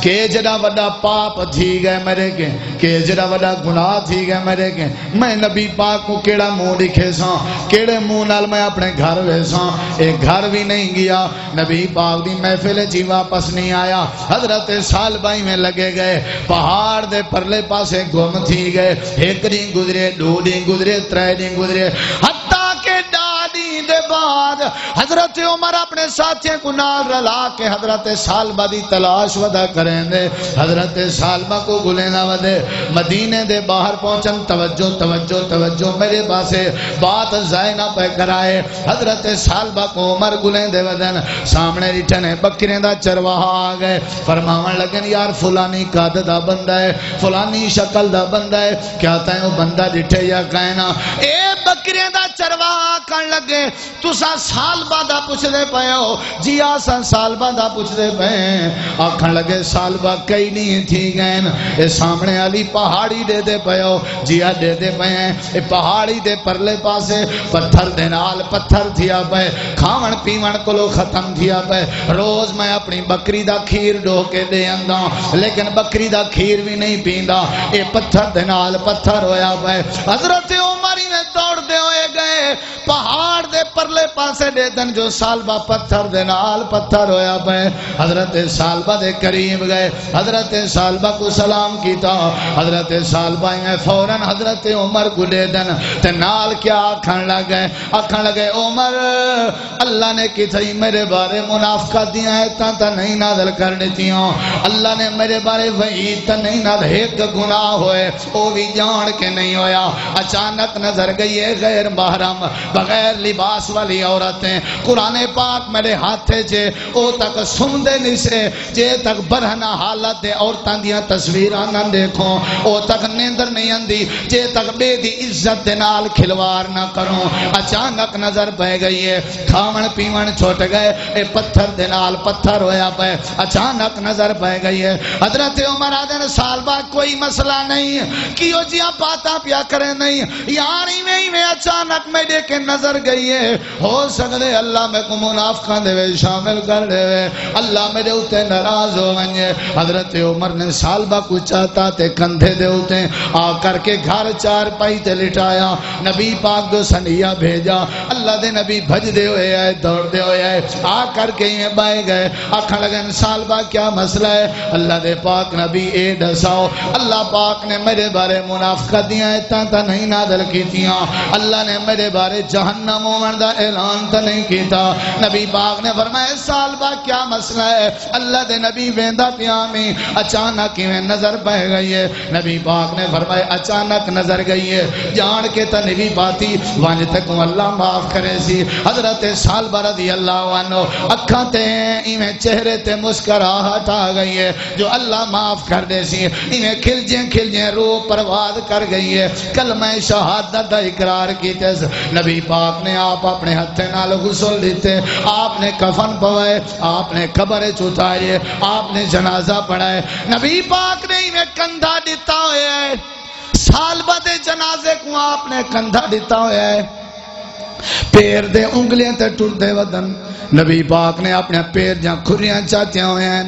کہ جڑا وڈا پاپ تھی گئے مرے کے کہ جڑا وڈا گناہ تھی گئے مرے کے میں نبی پاک کو کیڑا منہ دکھے ساں کیڑے منہ نال میں اپنے گھر وے ساں ایک گھر بھی نہیں گیا نبی پاک دی محفل جی واپس نہیں آیا حضرت سالبائی میں لگے گئے پہاڑ دے پرلے پاسے گم تھی گئے ایک دن گزرے دو دن گزرے ترے دن گزرے حتیٰ کہ ڈاڈی دے بعد حضرت عمر اپنے ساتھیوں کو نال رلا کے حضرت سالبہ دی تلاش ودا کریں دے حضرت سالبہ کو گلے نہ ودے مدینے دے باہر پہنچن توجہ میرے پاسے بات ضائع نہ پہ کرائے حضرت سالبہ کو عمر گلے دے ودن سامنے ریٹھنے بکریں دا چرواہا آ گئے فرماون لگن یار فلانی قد دا بندہ ہے فلانی شکل دا بندہ ہے کیا تائیں وہ بندہ ڈٹھے یا کہنا اے بکریں دا چرواہا کن لگے تسا سالبہ دا پوچھ دے پئے ہو جی آسان سالبہ دا پوچھ دے پئے آکھن لگے سالبہ کئی نہیں تھی گئن اے سامنے علی پہاڑی دے دے پئے ہو جی آ دے دے پئے اے پہاڑی دے پرلے پاسے پتھر دے نال پتھر تھیا پئے کھاون پیون کلو ختم تھیا پئے روز میں اپنی بکری دا کھیر ڈو کے دے انداں لیکن بکری دا کھیر بھی نہیں پیندا اے پتھر دے نال پتھر ہویا پئے حضرت عمر میں دوڑ دے ہوئے گئے پہاڑ دے پرلے پاسے دے دن جو سالبہ پتھر دے نال پتھر ہویا پئے حضرت سالبہ دے قریب گئے حضرت سالبہ کو سلام کیتا حضرت سالبہ میں فوراً حضرت عمر کو دے دن تے نال کیا آکھن لگے عمر اللہ نے کتھائی میرے بارے منافقت دیا ہے تا نہیں نازل کر دیتی ہوں اللہ نے میرے بارے وحید تا نہیں نازل ایک گناہ ہوئے وہ بھی جان کے نہیں ہویا اچانک نظر گئی ہے غیر محرم بغیر لباس والی عورتیں قرآن پاک میرے ہاتھے جے او تک سمدے نہیں سے جے تک برہنہ حالت دے عورتاں دیا تصویران نہ دیکھوں او تک نیندر نہیں اندی جے تک بے دی عزت دے نال کھلوار نہ کروں اچانک نظر پہ گئی ہے کھاون پیون چھوٹ گئے اے پتھر دے نال پتھر ہویا پہ اچانک نظر پہ گئی ہے حضرت عمر آدھن سالبہ کوئی مسئلہ نہیں کیوں جیا پاتا پیا کرے نہیں یاری میں اچانک میں دے کے نظر گئی ہے ہو سکتے اللہ میں کو منافقان دے شامل کر دے اللہ میرے ہوتے ناراض ہو گئے حضرت عمر نے سالبہ کو چاہتا تے کندھے دے ہوتے آ کر کے گھر چار پائی تے لٹایا نبی پاک دو سنیہ بھیجا اللہ دے نبی بھج دے ہوئے آئے دوڑ دے ہوئے آئے آ کر کے یہ بائے گئے آکھا لگن سالبہ کیا مسئلہ ہے اللہ دے پاک نبی اے ڈساؤ اللہ پاک نے میرے بارے منافقت دیا ہے تا نہیں نازل کی تیاں اللہ نے میرے بارے جہنم دا اعلان تا نہیں کیتا نبی پاک نے فرمایا سالبہ کیا مسئلہ ہے اللہ دے نبی ویندہ پیامی اچانک میں نظر پہ گئی ہے نبی پاک نے فرمایا اچانک نظر گئی ہے جان کے تا نبی باتی وانج تک اللہ معاف کرے سی حضرت سالبہ رضی اللہ عنہ اکھاں تے ایمیں چہرے تے مسکراہٹ آ گئی ہے جو اللہ معاف کر دے سی ایمیں کھلجیں روح پرواز کر گئی ہے کلمہ شہادت دا اقرار کیتے نبی پاک نے آپ اپنے ہتھے نال غسل دیتے آپ نے کفن پوائے آپ نے قبر چتائے آپ نے جنازہ پڑھائے نبی پاک نے ہی میں کندھا دیتا ہویا ہے سالبہ دے جنازے کو آپ نے کندھا دیتا ہویا ہے پیر دے انگلیاں تے ٹوٹ دے ودن نبی پاک نے اپنے پیر جہاں کھریاں چاہتے ہوئے ہیں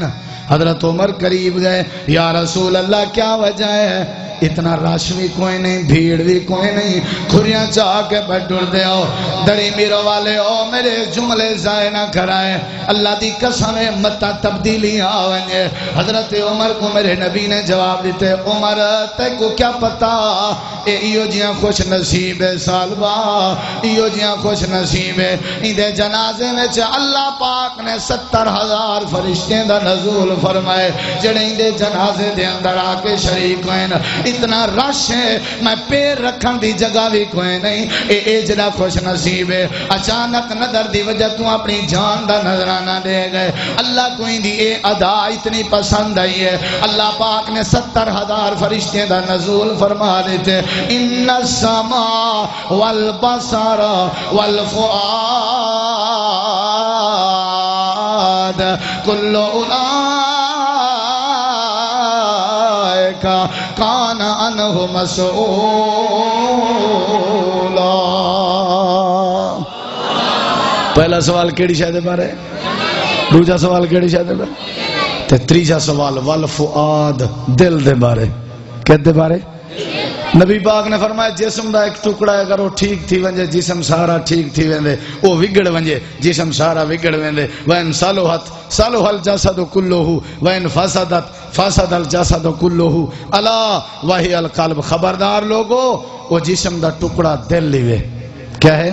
حضرت عمر قریب گئے، یا رسول اللہ کیا وجہ ہے؟ اتنا رش بھی کوئی نہیں، بھیڑ بھی کوئی نہیں، کھریاں چاہ کے بڑھڑ دے ہو، دڑی میرو والے ہو، میرے جملے ضائع نہ کرائے، اللہ دی قسم متا تبدیلیاں آویں۔ حضرت عمر کو میرے نبی نے جواب دیتے، عمر تے کو کیا پتا اے ایو جیاں خوش نصیب سالبا، ایو جیاں خوش نصیب اندے جنازے میں اللہ پاک نے 70,000 فرشتے دا نزول فرمائے جڑے اندے جنازے دے اندر آ کے شریک ہوئے۔ اتنا رش ہے میں پیر رکھن دی جگہ بھی کوئی نہیں، اے جڑا خوش نصیب ہے۔ اچانک نظر دی وجہ تو اپنی جان دا نظرانہ دے گئے، اللہ کو دی اے ادا اتنی پسند آئی ہے، اللہ پاک نے 70,000 فرشتے دا نزول فرما دیتے، ان السماء والبصر والفؤاد کل کان عنہ مسئولا۔ پہلا سوال کیڑی شاید بارے، دوجا سوال کیڑی شاید بارے، تے تریجا سوال والفؤاد دل دے بارے، کہتے بارے؟ نبی پاک نے فرمایا جسم دا ایک ٹکڑا ہے، اگر وہ ٹھیک تھی ونجے جسم سارا ٹھیک تھی ویندے، وہ وگڑ ونجے جسم سارا وگڑ ویندے۔ وَإِن صَلُحَتْ صَلُحَ الْجَسَدُ كُلُّهُ وَإِن فَسَدَتْ فَسَدَ الْجَسَدُ كُلُّهُ أَلَا وَهِيَ الْقَلْبُ۔ خبردار لوگو وہ جسم دا ٹکڑا دل لیوے، کیا ہے؟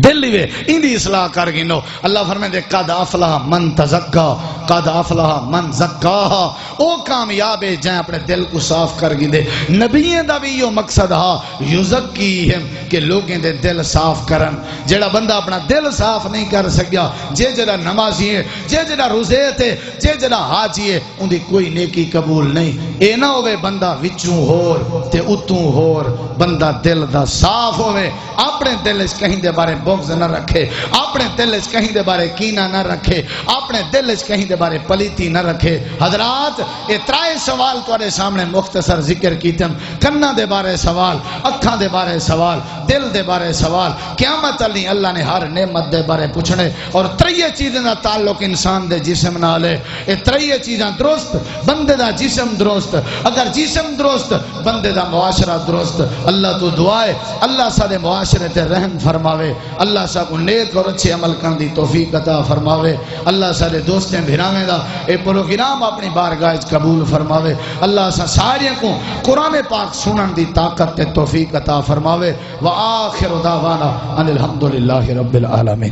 دل لیوے، اندی اصلاح کر گنو۔ اللہ فرمائے دے قد افلح من تزکا قد افلح من زکاہا، او کامیاب ہے جائیں اپنے دل کو صاف کر گی دے۔ نبیین دا بھی یہ مقصد ہا یزکیہم کہ لوگیں دے دل صاف کرن۔ جڑا بندہ اپنا دل صاف نہیں کر سکیا، جے جڑا نمازی ہے، جے جڑا روزے تے، جے جڑا حاجی ہے، ان دی کوئی نیکی قبول نہیں۔ اے نہ ہوئے بندہ وچوں ہور تے اتوں ہور، بندہ دل دا صاف ہوئے، اپنے دل اس کہیں دے بارے بغض نہ رکھے، اپنے دل اس کہیں دے بارے کینہ نہ رکھے، اپنے دل اس کہیں دے بارے پلیتی نہ رکھے۔ حضرات یہ ترائے سوال تمہارے سامنے مختصر ذکر کیتم، کنہ دے بارے سوال، اکھاں دے بارے سوال، دل دے بارے سوال، قیامت علی اللہ نے ہر نعمت دے بارے پوچھنے، اور تریے چیزیں دا تعلق انسان دے جسم نالے۔ یہ تریے چیزاں درست، بندے دا جسم درست، اگر جسم درست بندے دا معاشرہ درست۔ اللہ تو دعائے اللہ سارے معاشرے تے رحم فرماوے، اللہ سا کو نیک اور اچھے عمل کرن دی توفیق عطا فرماوے، اللہ سارے دوستیں بھراویں دا اے پروگرام اپنی بارگاہ قبول فرماوے، اللہ سا سارے کو قرآن پاک سنن دی طاقت تے توفیق عطا فرماوے۔ وآخر دعوانا ان الحمدللہ رب العالمین۔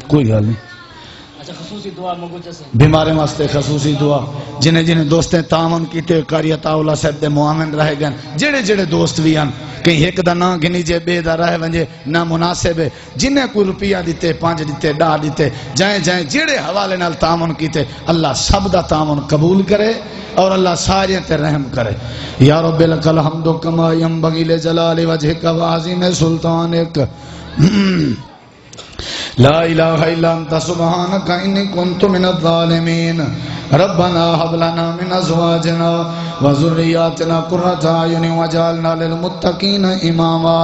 کوئی حال نہیں، بیمارے واسطے خصوصی دعا، جنہیں جنہیں دوستیں تعاون کیتے قاری عطاءاللہ صاحب دے معاون رہ گئے، جڑے جڑے دوست بھی ہیں، کہیں ایک دا نہ گنی جے بے دا رہ ونجے نہ مناسب ہے، جنہیں کوئی روپیہ دیتے، 5 دیتے، 10 دیتے، جائیں جائیں جڑے حوالے نال تعاون کیتے، اللہ سب دا تعاون قبول کرے اور اللہ سارے تے رحم کرے۔ یا رب لک الحمد کما ینبغی لجلال وجہک وعظیم سلطانک، لا الہ الا انت سبحانک انی کنت من الظالمین، ربنا هب لنا من ازواجنا وذریاتنا قرۃ اعین واجعلنا للمتقین اماما۔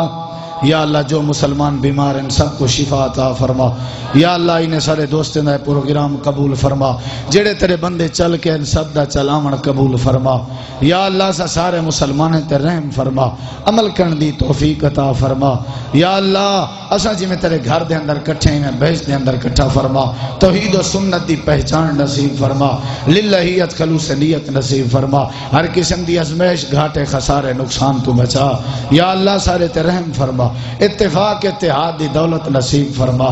یا اللہ جو مسلمان بیمار ہیں سب کو شفا عطا فرما، یا اللہ انہیں سارے دوستیں دا پروگرام قبول فرما، جڑے تیرے بندے چل کے ان سب دا چلاون قبول فرما، یا اللہ سا سارے مسلمانیں تے رحم فرما، عمل کرن دی توفیق عطا فرما، یا اللہ اساں جی میں تیرے گھر دے اندر کٹھے ہیں بہشت دے اندر کٹھا فرما، توحید و سنت دی پہچان نصیب فرما، للہیت خلوص نیت نصیب فرما، ہر قسم دی ازمیش گھاٹے خسارے نقصان تو بچا، یا اللہ سارے تے رحم فرما، اتفاق اتحاد دی دولت نصیب فرما،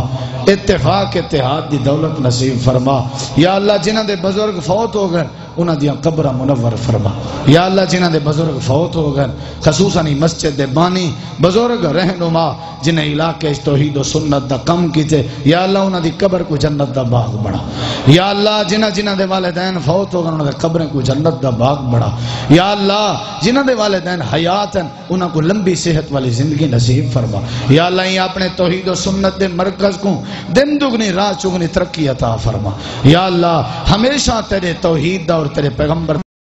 اتفاق اتحاد دی دولت نصیب فرما، یا اللہ جنہاں دے بزرگ فوت ہو گئے انہاں دیاں قبراں منور فرما، یا اللہ جنہاں دے بزرگ فوت ہو گئے خصوصاً مسجد دے بانی بزرگ رہنما جنہیں علاقے توحید و سنت دا کم کیتے، یا اللہ انہاں دی قبر کو جنت دا باغ بڑھا، یا اللہ جنہاں دے والدین فوت ہو گئے انہاں دے قبریں کو جنت دا باغ بڑھا، یا اللہ جنہاں دے والدین حیات ہیں انہاں کو لمبی صحت والی زندگی نصیب فرما، یا اللہ یہ اپنے توحید و سنت دے مرکز کو دن دگنی رات چگنی ترقی عطا فرما، یا اللہ ہمیشہ تیرے توحید دا اور تیرے پیغمبر